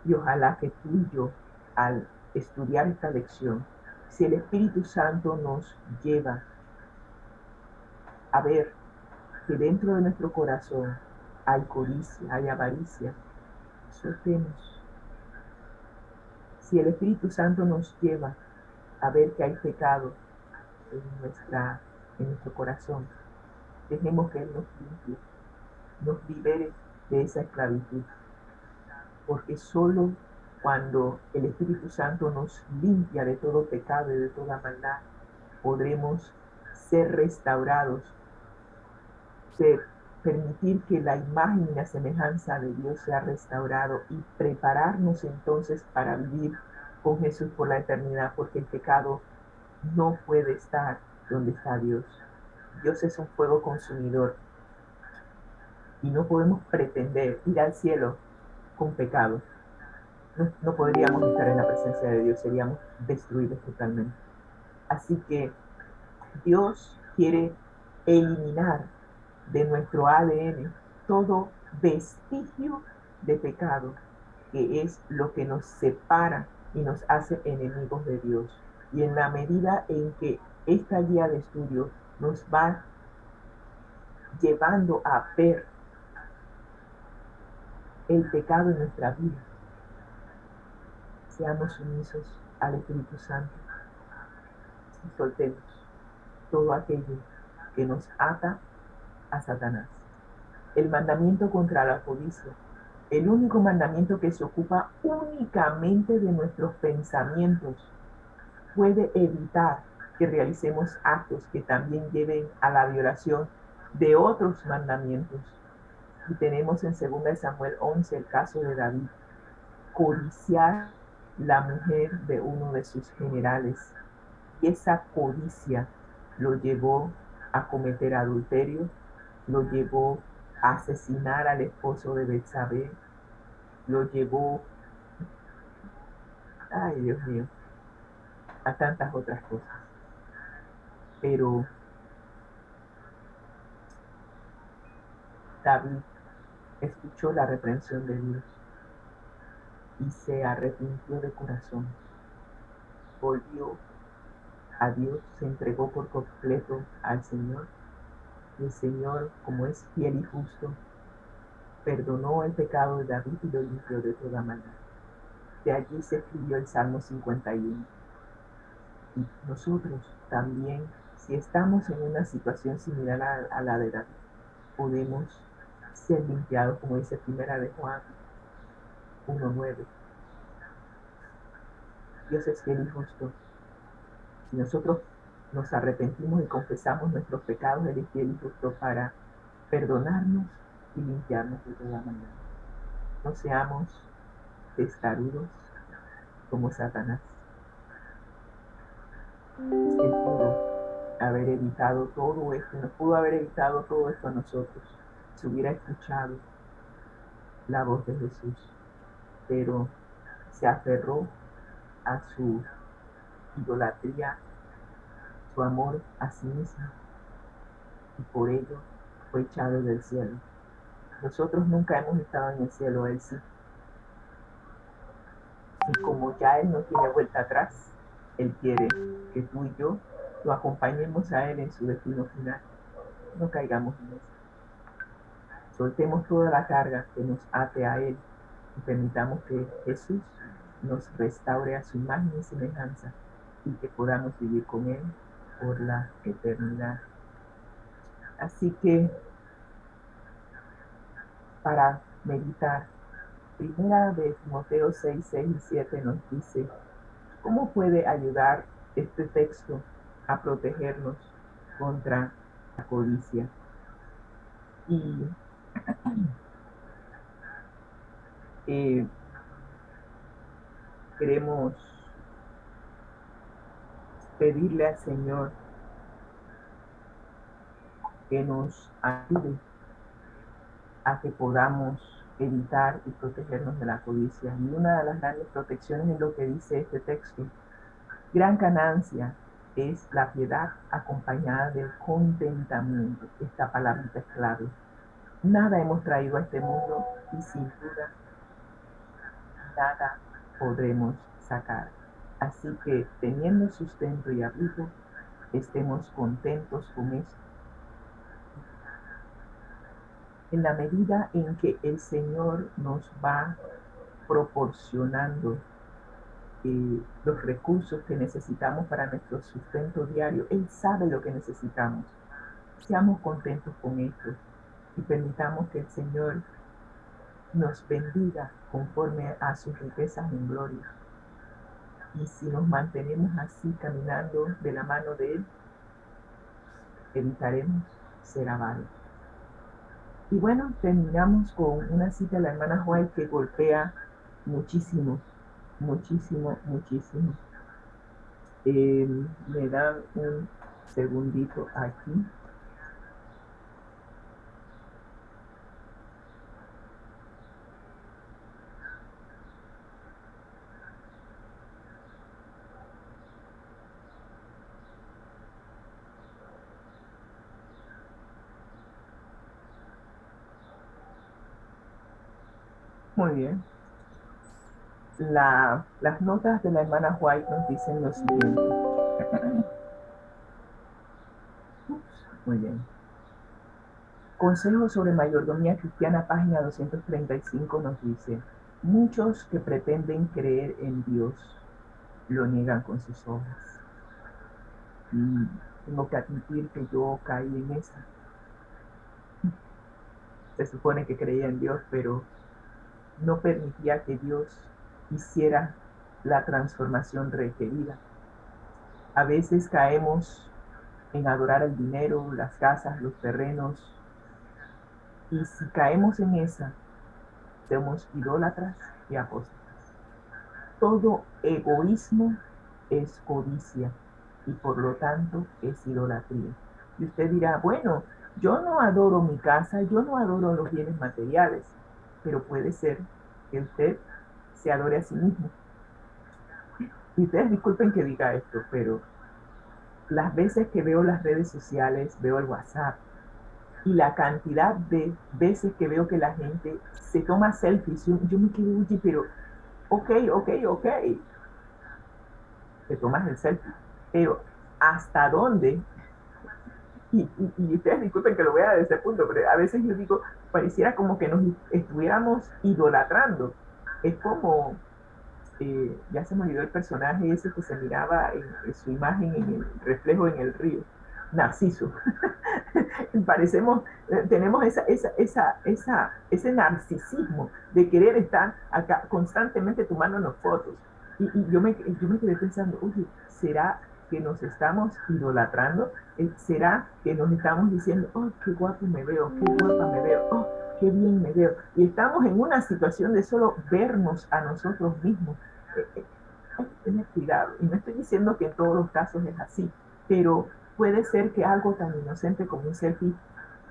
Y ojalá que tú y yo, al estudiar esta lección, si el Espíritu Santo nos lleva a ver que dentro de nuestro corazón hay codicia, hay avaricia, soltemos. Si el Espíritu Santo nos lleva a ver que hay pecado en nuestro corazón, dejemos que Él nos limpie, nos libere de esa esclavitud. Porque solo cuando el Espíritu Santo nos limpia de todo pecado y de toda maldad, podremos ser restaurados, permitir que la imagen y la semejanza de Dios sea restaurado y prepararnos entonces para vivir con Jesús por la eternidad, porque el pecado no puede estar donde está Dios. Dios es un fuego consumidor y no podemos pretender ir al cielo con pecado. No podríamos estar en la presencia de Dios, seríamos destruidos totalmente. Así que Dios quiere eliminar de nuestro ADN todo vestigio de pecado, que es lo que nos separa y nos hace enemigos de Dios. Y en la medida en que esta guía de estudio nos va llevando a ver el pecado en nuestra vida, seamos sumisos al Espíritu Santo y soltemos todo aquello que nos ata a Satanás. El mandamiento contra la codicia, el único mandamiento que se ocupa únicamente de nuestros pensamientos, puede evitar que realicemos actos que también lleven a la violación de otros mandamientos. Y tenemos en 2 Samuel 11 el caso de David, codiciar la mujer de uno de sus generales. Y esa codicia lo llevó a cometer adulterio, lo llevó a asesinar al esposo de Betsabé, lo llevó, ay Dios mío, a tantas otras cosas. Pero David escuchó la reprensión de Dios y se arrepintió de corazón. Volvió a Dios, se entregó por completo al Señor. Y el Señor, como es fiel y justo, perdonó el pecado de David y lo limpió de toda maldad. De allí se escribió el Salmo 51. Y nosotros también, si estamos en una situación similar a la de David, podemos ser limpiados, como dice Primera de Juan 1:9. Dios es fiel y justo. Si nosotros nos arrepentimos y confesamos nuestros pecados, Él es fiel y justo para perdonarnos y limpiarnos de toda manera. No seamos testarudos como Satanás. Él pudo haber evitado todo esto, nos pudo haber evitado todo esto a nosotros, si hubiera escuchado la voz de Jesús, pero se aferró a su idolatría, su amor a sí mismo, y por ello fue echado del cielo. Nosotros nunca hemos estado en el cielo, Él sí. Y como ya Él no tiene vuelta atrás, Él quiere que tú y yo lo acompañemos a Él en su destino final. No caigamos en eso. Soltemos toda la carga que nos ate a Él y permitamos que Jesús nos restaure a su imagen y semejanza y que podamos vivir con Él por la eternidad. Así que, para meditar, Primera de Timoteo 6:6 y 7 nos dice, ¿cómo puede ayudar este texto a protegernos contra la codicia? Y eh, queremos pedirle al Señor que nos ayude a que podamos evitar y protegernos de la codicia. Y una de las grandes protecciones es lo que dice este texto. Gran ganancia es la piedad acompañada del contentamiento. Esta palabra es clave. Nada hemos traído a este mundo y sin duda nada podremos sacar. Así que teniendo sustento y abrigo, estemos contentos con esto. En la medida en que el Señor nos va proporcionando los recursos que necesitamos para nuestro sustento diario, Él sabe lo que necesitamos. Seamos contentos con esto y permitamos que el Señor nos bendiga conforme a sus riquezas en gloria. Y si nos mantenemos así caminando de la mano de Él, evitaremos ser avaros. Y bueno, terminamos con una cita de la hermana White que golpea muchísimo, muchísimo, muchísimo. Me dan un segundito aquí. Muy bien. Las notas de la hermana White nos dicen lo siguiente. Muy bien. Consejo sobre mayordomía cristiana, página 235 nos dice, muchos que pretenden creer en Dios lo niegan con sus obras. Y tengo que admitir que yo caí en esa. Se supone que creía en Dios, pero no permitía que Dios hiciera la transformación requerida. A veces caemos en adorar el dinero, las casas, los terrenos, y si caemos en esa, somos idólatras y apóstatas. Todo egoísmo es codicia y por lo tanto es idolatría. Y usted dirá, bueno, yo no adoro mi casa, yo no adoro los bienes materiales, pero puede ser que usted se adore a sí mismo. Y ustedes disculpen que diga esto, pero las veces que veo las redes sociales, veo el WhatsApp, y la cantidad de veces que veo que la gente se toma selfies, yo me quedo, oye, pero ok, te tomas el selfie, pero ¿hasta dónde? Y ustedes disculpen que lo vea desde ese punto, pero a veces yo digo, pareciera como que nos estuviéramos idolatrando. Es como, ya se me olvidó el personaje ese que se miraba en su imagen, en el reflejo en el río, Narciso. Parecemos, tenemos ese narcisismo de querer estar acá constantemente tomándonos fotos. Y yo me quedé pensando, oye, ¿será que nos estamos idolatrando? ¿Será que nos estamos diciendo, oh, qué guapo me veo, qué guapa me veo, oh, qué bien me veo? Y estamos en una situación de solo vernos a nosotros mismos. Hay que tener cuidado. Y no estoy diciendo que en todos los casos es así, pero puede ser que algo tan inocente como un selfie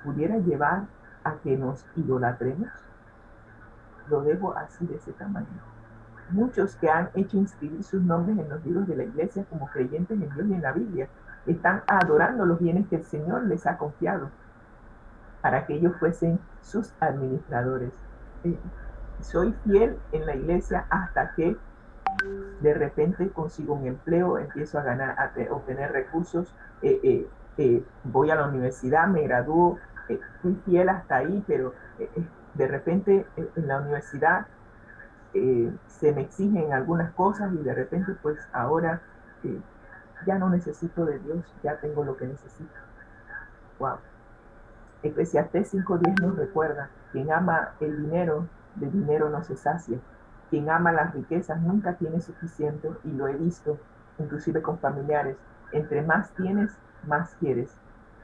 pudiera llevar a que nos idolatremos. Lo dejo así de ese tamaño. Muchos que han hecho inscribir sus nombres en los libros de la iglesia como creyentes en Dios y en la Biblia están adorando los bienes que el Señor les ha confiado para que ellos fuesen sus administradores. Eh, Soy fiel en la iglesia hasta que de repente consigo un empleo, empiezo a ganar, a obtener recursos, voy a la universidad, me gradúo, fui fiel hasta ahí, pero de repente en la universidad se me exigen algunas cosas y de repente pues ahora eh, ya no necesito de Dios, ya tengo lo que necesito. Wow. Eclesiastés 5:10 nos recuerda, quien ama el dinero, de dinero no se sacia. Quien ama las riquezas nunca tiene suficiente y lo he visto, inclusive con familiares. Entre más tienes, más quieres.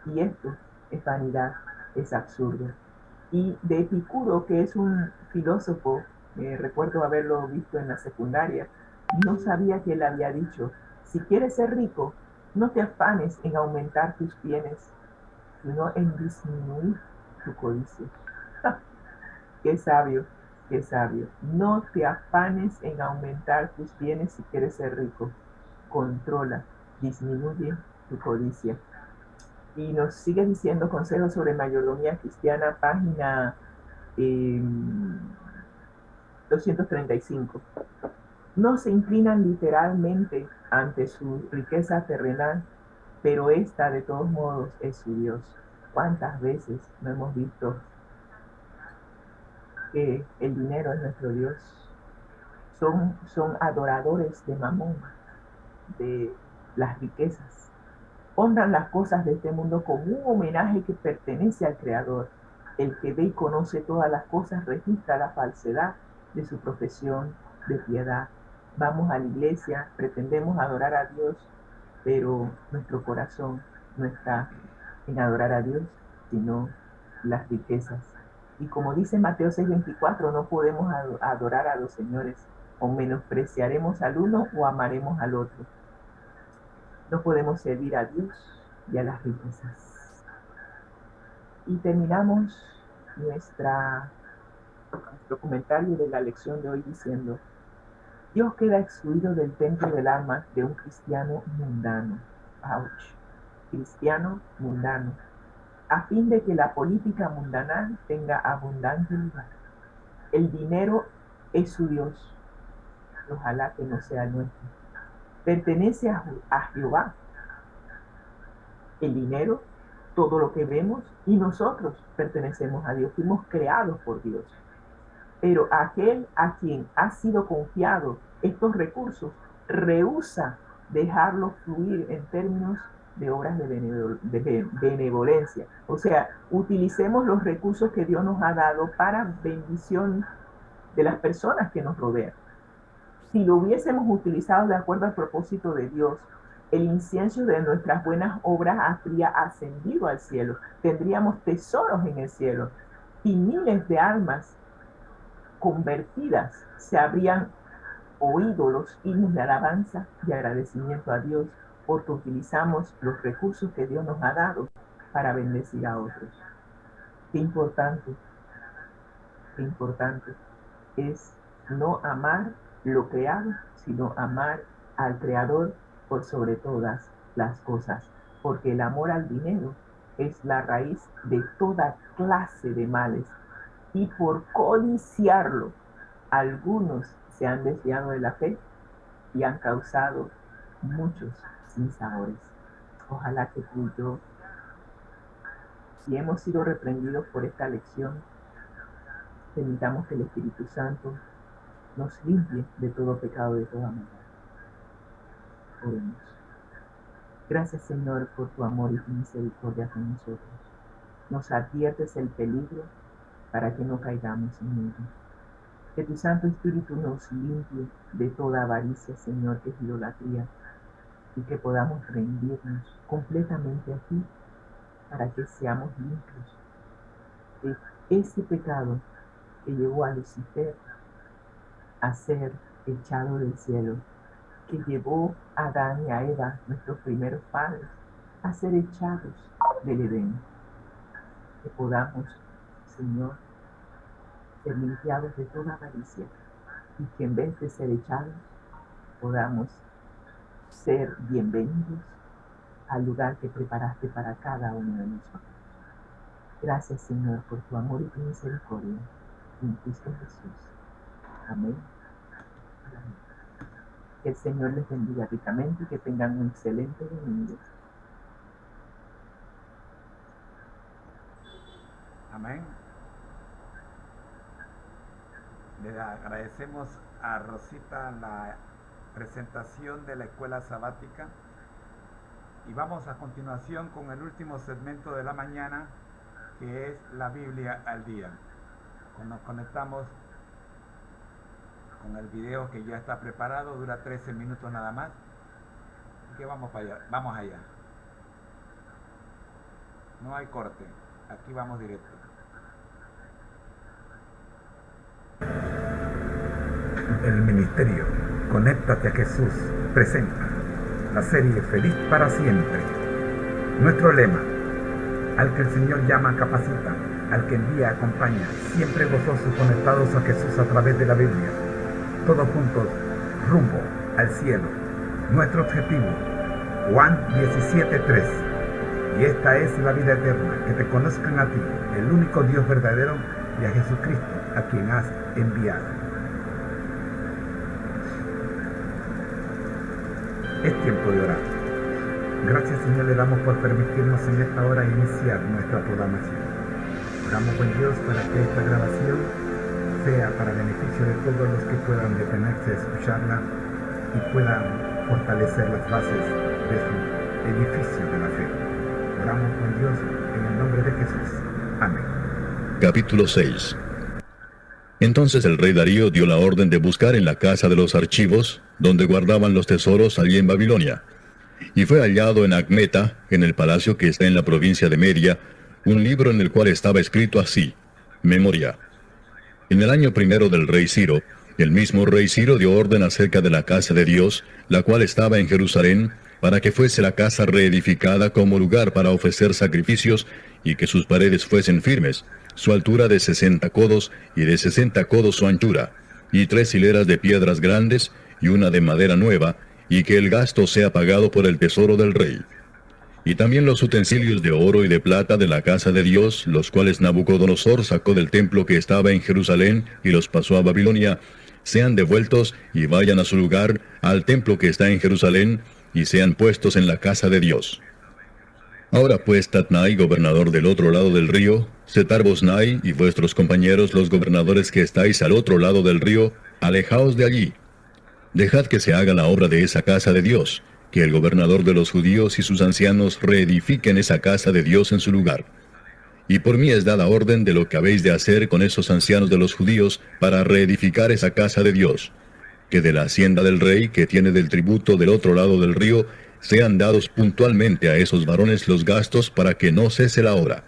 Y esto es vanidad, es absurdo. Y de Epicuro, que es un filósofo, recuerdo haberlo visto en la secundaria, no sabía que él había dicho, si quieres ser rico, no te afanes en aumentar tus bienes, sino en disminuir tu codicia. Qué sabio, qué sabio. No te afanes en aumentar tus bienes si quieres ser rico. Controla, disminuye tu codicia. Y nos sigue diciendo consejos sobre mayordomía cristiana, página eh, 235. No se inclinan literalmente ante su riqueza terrenal, pero esta de todos modos es su Dios. ¿Cuántas veces no hemos visto que el dinero es nuestro Dios? Son adoradores de Mamón, de las riquezas. Honran las cosas de este mundo como un homenaje que pertenece al Creador. El que ve y conoce todas las cosas registra la falsedad de su profesión de piedad. Vamos a la iglesia, pretendemos adorar a Dios, pero nuestro corazón no está en adorar a Dios, sino las riquezas. Y como dice Mateo 6:24, no podemos adorar a los señores, o menospreciaremos al uno o amaremos al otro. No podemos servir a Dios y a las riquezas. Y terminamos nuestro comentario de la lección de hoy diciendo, Dios queda excluido del templo del alma de un cristiano mundano. Ouch. Cristiano mundano, a fin de que la política mundanal tenga abundante lugar. El dinero es su Dios. Ojalá que no sea el nuestro. Pertenece a Jehová. El dinero, todo lo que vemos, y nosotros pertenecemos a Dios. Fuimos creados por Dios. Pero aquel a quien ha sido confiado estos recursos rehúsa dejarlos fluir en términos de obras de benevolencia. O sea, utilicemos los recursos que Dios nos ha dado para bendición de las personas que nos rodean. Si lo hubiésemos utilizado de acuerdo al propósito de Dios, el incienso de nuestras buenas obras habría ascendido al cielo. Tendríamos tesoros en el cielo y miles de almas convertidas se habrían oído los himnos de alabanza y agradecimiento a Dios porque utilizamos los recursos que Dios nos ha dado para bendecir a otros. Qué importante es no amar lo creado, sino amar al Creador por sobre todas las cosas, porque el amor al dinero es la raíz de toda clase de males, y por codiciarlo, algunos se han desviado de la fe y han causado muchos sinsabores. Ojalá que tú y yo, si hemos sido reprendidos por esta lección, permitamos que el Espíritu Santo nos limpie de todo pecado, de toda maldad. Oremos. Gracias, Señor, por tu amor y tu misericordia con nosotros. Nos adviertes el peligro para que no caigamos en ello. Que tu Santo Espíritu nos limpie de toda avaricia, Señor, que es idolatría, y que podamos rendirnos completamente a ti para que seamos limpios de ese pecado que llevó a Lucifer a ser echado del cielo, que llevó a Adán y a Eva, nuestros primeros padres, a ser echados del Edén. Que podamos, Señor, ser limpiados de toda avaricia y que en vez de ser echados, podamos ser bienvenidos al lugar que preparaste para cada uno de nosotros. Gracias, Señor, por tu amor y tu misericordia en Cristo Jesús. Amén. Amén. Que el Señor les bendiga ricamente y que tengan un excelente domingo. Amén. Le agradecemos a Rosita la presentación de la escuela sabática y vamos a continuación con el último segmento de la mañana, que es la Biblia al día. Nos conectamos con el video que ya está preparado, dura 13 minutos nada más. Así que vamos para allá, vamos allá. No hay corte, aquí vamos directo. El ministerio Conéctate a Jesús presenta la serie Feliz para Siempre. Nuestro lema: al que el Señor llama capacita, al que envía acompaña, siempre gozosos conectados a Jesús a través de la Biblia. Todos juntos, rumbo al cielo. Nuestro objetivo, Juan 17:3. Y esta es la vida eterna, que te conozcan a ti, el único Dios verdadero, y a Jesucristo, a quien has enviado. Es tiempo de orar. Gracias, Señor, le damos por permitirnos en esta hora iniciar nuestra programación. Oramos, buen Dios, para que esta grabación sea para beneficio de todos los que puedan detenerse a escucharla y puedan fortalecer las bases de su edificio de la fe. Oramos, buen Dios, en el nombre de Jesús. Amén. Capítulo 6. Entonces el rey Darío dio la orden de buscar en la casa de los archivos, donde guardaban los tesoros allí en Babilonia. Y fue hallado en Acmeta, en el palacio que está en la provincia de Media, un libro en el cual estaba escrito así: Memoria. En el año primero del rey Ciro, el mismo rey Ciro dio orden acerca de la casa de Dios, la cual estaba en Jerusalén, para que fuese la casa reedificada como lugar para ofrecer sacrificios, y que sus paredes fuesen firmes, su altura de 60 codos, y de 60 codos su anchura, y 3 hileras de piedras grandes, y una de madera nueva, y que el gasto sea pagado por el tesoro del rey. y también los utensilios de oro y de plata de la casa de Dios, los cuales Nabucodonosor sacó del templo que estaba en Jerusalén y los pasó a Babilonia, sean devueltos y vayan a su lugar, al templo que está en Jerusalén, y sean puestos en la casa de Dios. Ahora pues, Tatnai, gobernador del otro lado del río, Setar-Boznai y vuestros compañeros los gobernadores que estáis al otro lado del río, alejaos de allí. Dejad que se haga la obra de esa casa de Dios, que el gobernador de los judíos y sus ancianos reedifiquen esa casa de Dios en su lugar. Y por mí es dada orden de lo que habéis de hacer con esos ancianos de los judíos para reedificar esa casa de Dios, que de la hacienda del rey que tiene del tributo del otro lado del río, sean dados puntualmente a esos varones los gastos para que no cese la obra.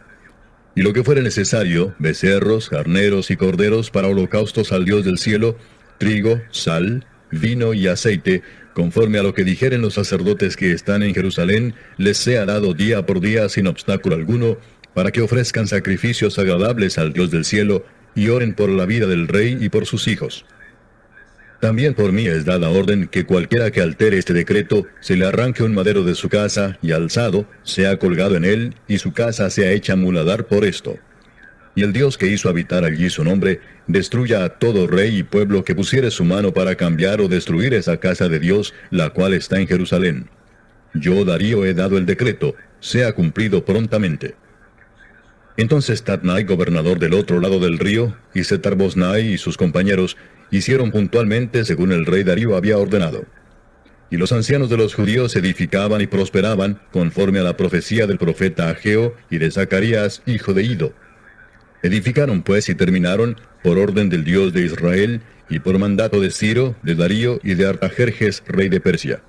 Y lo que fuere necesario, becerros, carneros y corderos para holocaustos al Dios del cielo, trigo, sal, vino y aceite, conforme a lo que dijeren los sacerdotes que están en Jerusalén, les sea dado día por día sin obstáculo alguno, para que ofrezcan sacrificios agradables al Dios del cielo, y oren por la vida del rey y por sus hijos. También por mí es dada orden que cualquiera que altere este decreto, se le arranque un madero de su casa, y alzado, sea colgado en él, y su casa sea hecha muladar por esto. Y el Dios que hizo habitar allí su nombre, destruya a todo rey y pueblo que pusiere su mano para cambiar o destruir esa casa de Dios, la cual está en Jerusalén. Yo, Darío, he dado el decreto, sea cumplido prontamente. Entonces Tatnai, gobernador del otro lado del río, y Setar-Boznai y sus compañeros, hicieron puntualmente según el rey Darío había ordenado. Y los ancianos de los judíos edificaban y prosperaban, conforme a la profecía del profeta Ageo y de Zacarías, hijo de Ido. Edificaron pues y terminaron, por orden del Dios de Israel, y por mandato de Ciro, de Darío y de Artajerjes, rey de Persia.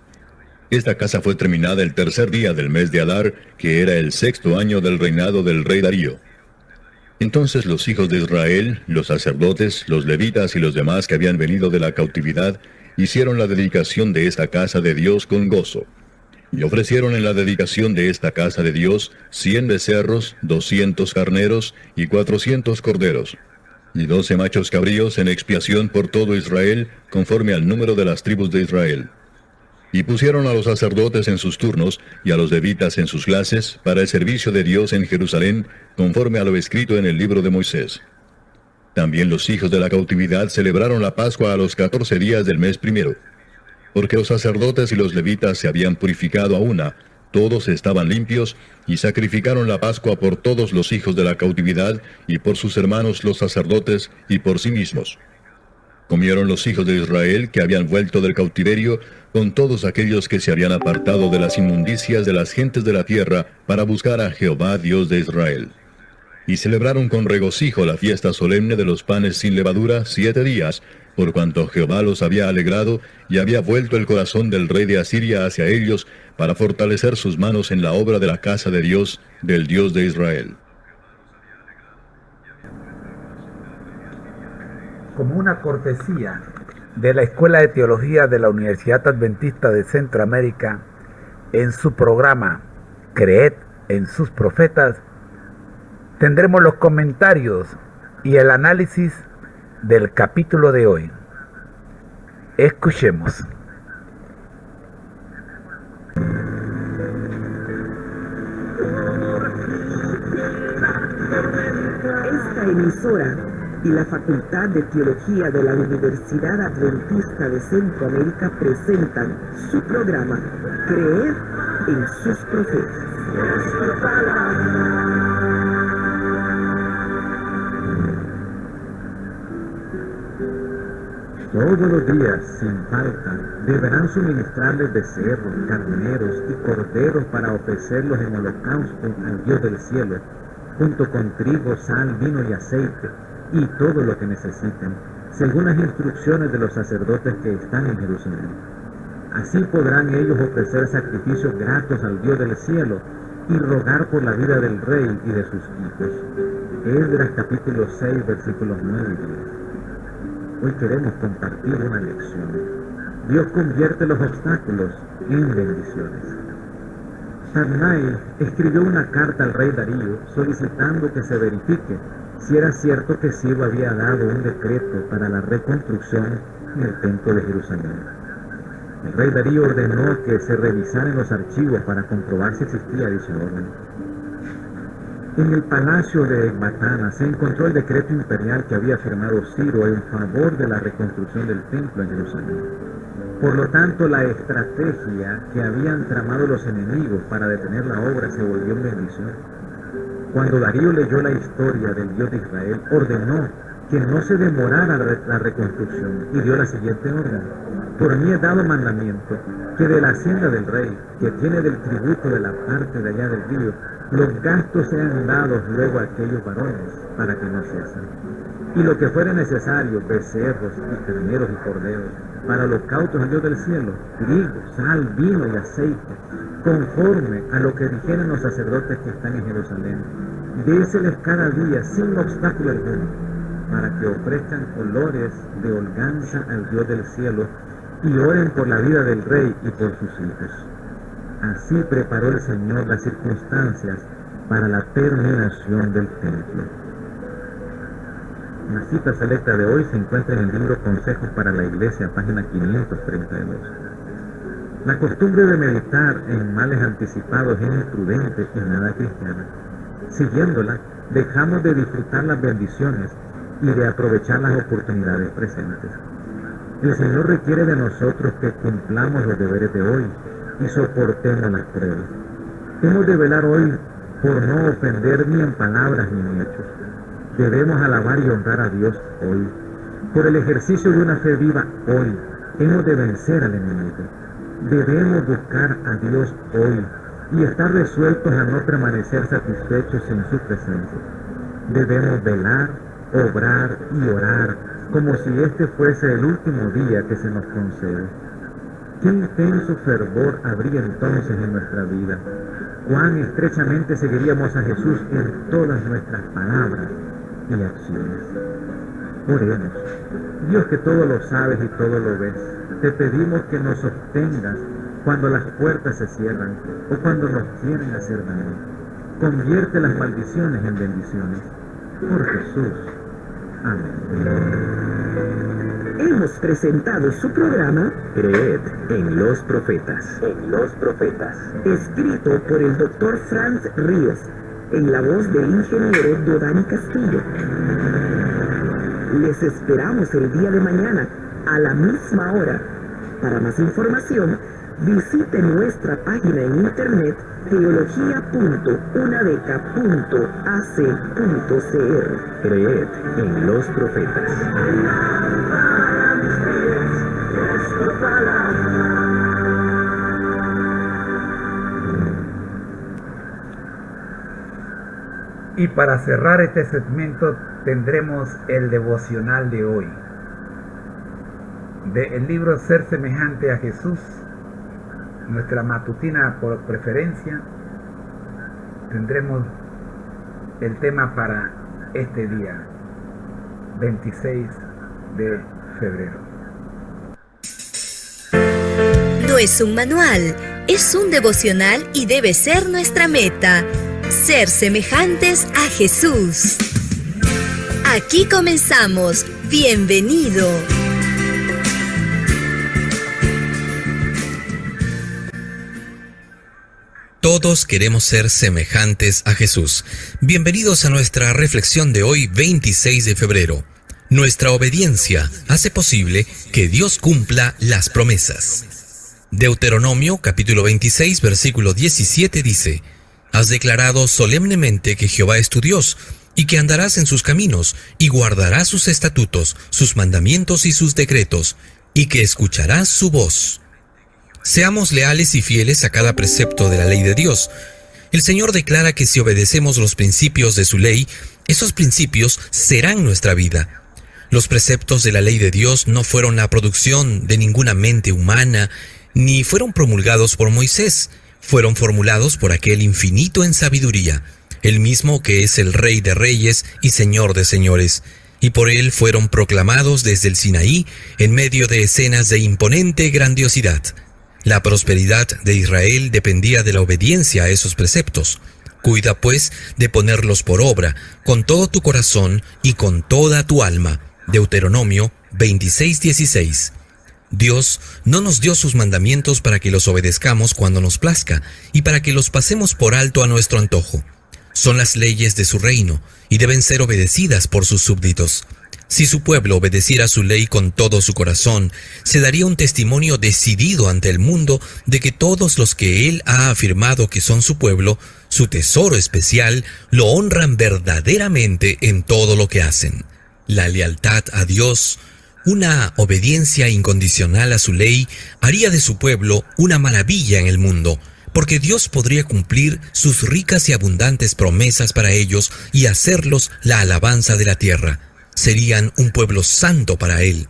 Esta casa fue terminada el tercer día del mes de Adar, que era el 6º año del reinado del rey Darío. Entonces los hijos de Israel, los sacerdotes, los levitas y los demás que habían venido de la cautividad, hicieron la dedicación de esta casa de Dios con gozo. Y ofrecieron en la dedicación de esta casa de Dios 100 becerros, 200 carneros y 400 corderos, y 12 machos cabríos en expiación por todo Israel, conforme al número de las tribus de Israel. Y pusieron a los sacerdotes en sus turnos, y a los levitas en sus clases, para el servicio de Dios en Jerusalén, conforme a lo escrito en el libro de Moisés. También los hijos de la cautividad celebraron la Pascua a los 14 días del mes primero. Porque los sacerdotes y los levitas se habían purificado a una, todos estaban limpios, y sacrificaron la Pascua por todos los hijos de la cautividad, y por sus hermanos los sacerdotes, y por sí mismos. Comieron los hijos de Israel que habían vuelto del cautiverio, con todos aquellos que se habían apartado de las inmundicias de las gentes de la tierra, para buscar a Jehová Dios de Israel. Y celebraron con regocijo la fiesta solemne de los panes sin levadura 7 días, por cuanto Jehová los había alegrado, y había vuelto el corazón del rey de Asiria hacia ellos, para fortalecer sus manos en la obra de la casa de Dios, del Dios de Israel. Como una cortesía de la Escuela de Teología de la Universidad Adventista de Centroamérica, en su programa Creed en sus profetas, tendremos los comentarios y el análisis del capítulo de hoy. Escuchemos. Esta emisora y la Facultad de Teología de la Universidad Adventista de Centroamérica presentan su programa Creer en sus profetas. Todos los días, sin falta, deberán suministrarles becerros, carneros y corderos para ofrecerlos en holocausto al Dios del cielo, junto con trigo, sal, vino y aceite, y todo lo que necesiten, según las instrucciones de los sacerdotes que están en Jerusalén. Así podrán ellos ofrecer sacrificios gratos al Dios del cielo y rogar por la vida del rey y de sus hijos. Esdras capítulo 6, versículos 9 y 10. Hoy queremos compartir una lección. Dios convierte los obstáculos en bendiciones. Tatnai escribió una carta al rey Darío solicitando que se verifique si era cierto que Ciro había dado un decreto para la reconstrucción del templo de Jerusalén. El rey Darío ordenó que se revisaran los archivos para comprobar si existía dicho orden. En el palacio de Ecbatana se encontró el decreto imperial que había firmado Ciro en favor de la reconstrucción del templo en Jerusalén. Por lo tanto, la estrategia que habían tramado los enemigos para detener la obra se volvió en bendición. Cuando Darío leyó la historia del Dios de Israel, ordenó que no se demorara la reconstrucción y dio la siguiente orden: por mí he dado mandamiento que de la hacienda del rey, que tiene del tributo de la parte de allá del río, los gastos sean dados luego a aquellos varones para que no cesen. Y lo que fuere necesario, becerros y carneros y corderos, para los cautos al Dios del cielo, trigo, sal, vino y aceite, conforme a lo que dijeron los sacerdotes que están en Jerusalén, déseles cada día sin obstáculo alguno, para que ofrezcan olores de holganza al Dios del cielo y oren por la vida del rey y por sus hijos. Así preparó el Señor las circunstancias para la terminación del templo. La cita selecta de hoy se encuentra en el libro Consejos para la Iglesia, página 532. La costumbre de meditar en males anticipados es imprudente y nada cristiana. Siguiéndola, dejamos de disfrutar las bendiciones y de aprovechar las oportunidades presentes. El Señor requiere de nosotros que cumplamos los deberes de hoy y soportemos las pruebas. Hemos de velar hoy por no ofender ni en palabras ni en hechos. Debemos alabar y honrar a Dios hoy. Por el ejercicio de una fe viva hoy, hemos de vencer al enemigo. Debemos buscar a Dios hoy y estar resueltos a no permanecer satisfechos en su presencia. Debemos velar, obrar y orar como si este fuese el último día que se nos concede. ¿Qué intenso fervor habría entonces en nuestra vida? ¿Cuán estrechamente seguiríamos a Jesús en todas nuestras palabras y acciones? Oremos. Dios, que todo lo sabes y todo lo ves, te pedimos que nos sostengas cuando las puertas se cierran o cuando nos quieren hacer daño. Convierte las maldiciones en bendiciones. Por Jesús. Amén. Hemos presentado su programa Creed en los Profetas. Escrito por el Dr. Franz Ríos, en la voz del ingeniero Dodani Castillo. Les esperamos el día de mañana a la misma hora. Para más información, visite nuestra página en internet teología.unabeca.ac.cr. Creed en los Profetas. Y para cerrar este segmento tendremos el devocional de hoy, del libro Ser Semejante a Jesús, nuestra matutina por preferencia. Tendremos el tema para este día, 26 de febrero. No es un manual, es un devocional y debe ser nuestra meta. Ser semejantes a Jesús. Aquí comenzamos. Bienvenido. Todos queremos ser semejantes a Jesús. Bienvenidos a nuestra reflexión de hoy, 26 de febrero. Nuestra obediencia hace posible que Dios cumpla las promesas. Deuteronomio capítulo 26, versículo 17 dice: Has declarado solemnemente que Jehová es tu Dios, y que andarás en sus caminos, y guardarás sus estatutos, sus mandamientos y sus decretos, y que escucharás su voz. Seamos leales y fieles a cada precepto de la ley de Dios. El Señor declara que si obedecemos los principios de su ley, esos principios serán nuestra vida. Los preceptos de la ley de Dios no fueron la producción de ninguna mente humana, ni fueron promulgados por Moisés. Fueron formulados por aquel infinito en sabiduría, el mismo que es el Rey de Reyes y Señor de Señores, y por él fueron proclamados desde el Sinaí en medio de escenas de imponente grandiosidad. La prosperidad de Israel dependía de la obediencia a esos preceptos. Cuida, pues, de ponerlos por obra, con todo tu corazón y con toda tu alma. Deuteronomio 26:16. Dios no nos dio sus mandamientos para que los obedezcamos cuando nos plazca y para que los pasemos por alto a nuestro antojo. Son las leyes de su reino y deben ser obedecidas por sus súbditos. Si su pueblo obedeciera su ley con todo su corazón, se daría un testimonio decidido ante el mundo de que todos los que Él ha afirmado que son su pueblo, su tesoro especial, lo honran verdaderamente en todo lo que hacen. La lealtad a Dios, una obediencia incondicional a su ley, haría de su pueblo una maravilla en el mundo, porque Dios podría cumplir sus ricas y abundantes promesas para ellos y hacerlos la alabanza de la tierra. Serían un pueblo santo para Él.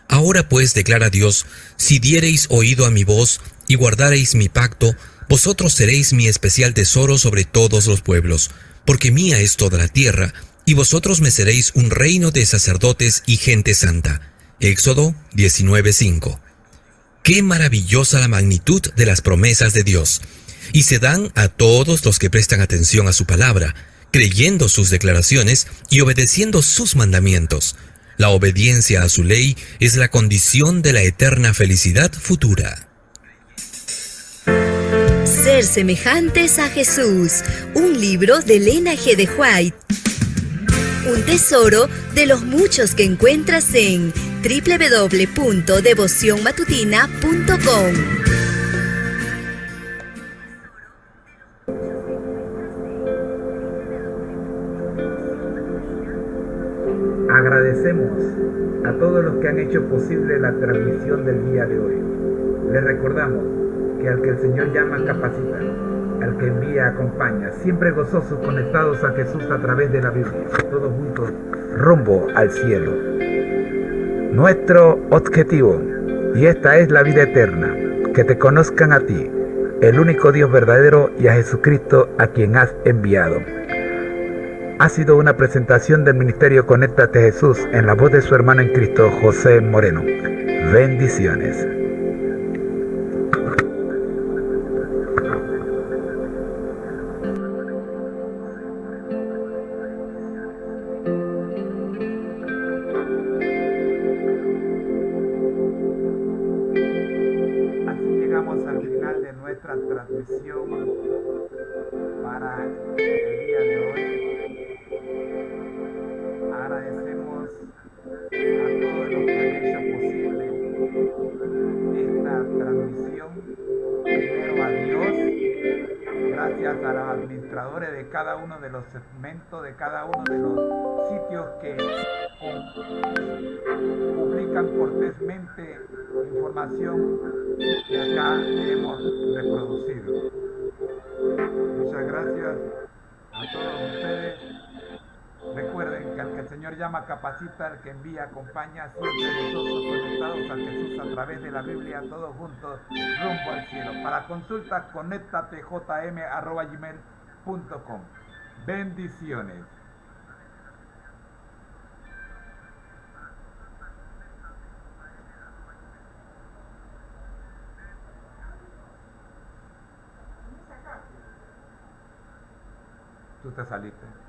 Ahora pues, declara Dios, si diereis oído a mi voz y guardareis mi pacto, vosotros seréis mi especial tesoro sobre todos los pueblos, porque mía es toda la tierra, y vosotros me seréis un reino de sacerdotes y gente santa. Éxodo 19:5. Qué maravillosa la magnitud de las promesas de Dios, y se dan a todos los que prestan atención a su palabra, creyendo sus declaraciones y obedeciendo sus mandamientos. La obediencia a su ley es la condición de la eterna felicidad futura. Ser semejantes a Jesús, un libro de Elena G. de White. Un tesoro de los muchos que encuentras en www.devocionmatutina.com. Agradecemos a todos los que han hecho posible la transmisión del día de hoy. Les recordamos que al que el Señor llama capacita, al que envía acompaña, siempre gozosos conectados a Jesús a través de la Biblia, todos juntos rumbo al cielo. Nuestro objetivo, y esta es la vida eterna, que te conozcan a ti, el único Dios verdadero, y a Jesucristo a quien has enviado. Ha sido una presentación del Ministerio Conéctate Jesús en la voz de su hermano en Cristo, José Moreno. Bendiciones. Así llegamos al final de nuestra transmisión para el día de hoy. Agradecemos a todos los que han hecho posible esta transmisión. Primero a Dios, gracias a los administradores de cada uno de los segmentos, de cada uno de los sitios que publican cortésmente información que acá hemos reproducido. Muchas gracias a todos ustedes. Recuerden que al que el Señor llama capacita, al que envía acompaña, siempre nosotros conectados a Jesús a través de la Biblia, todos juntos rumbo al cielo. Para consultas, conéctatejm@gmail.com. Bendiciones. Tú te saliste.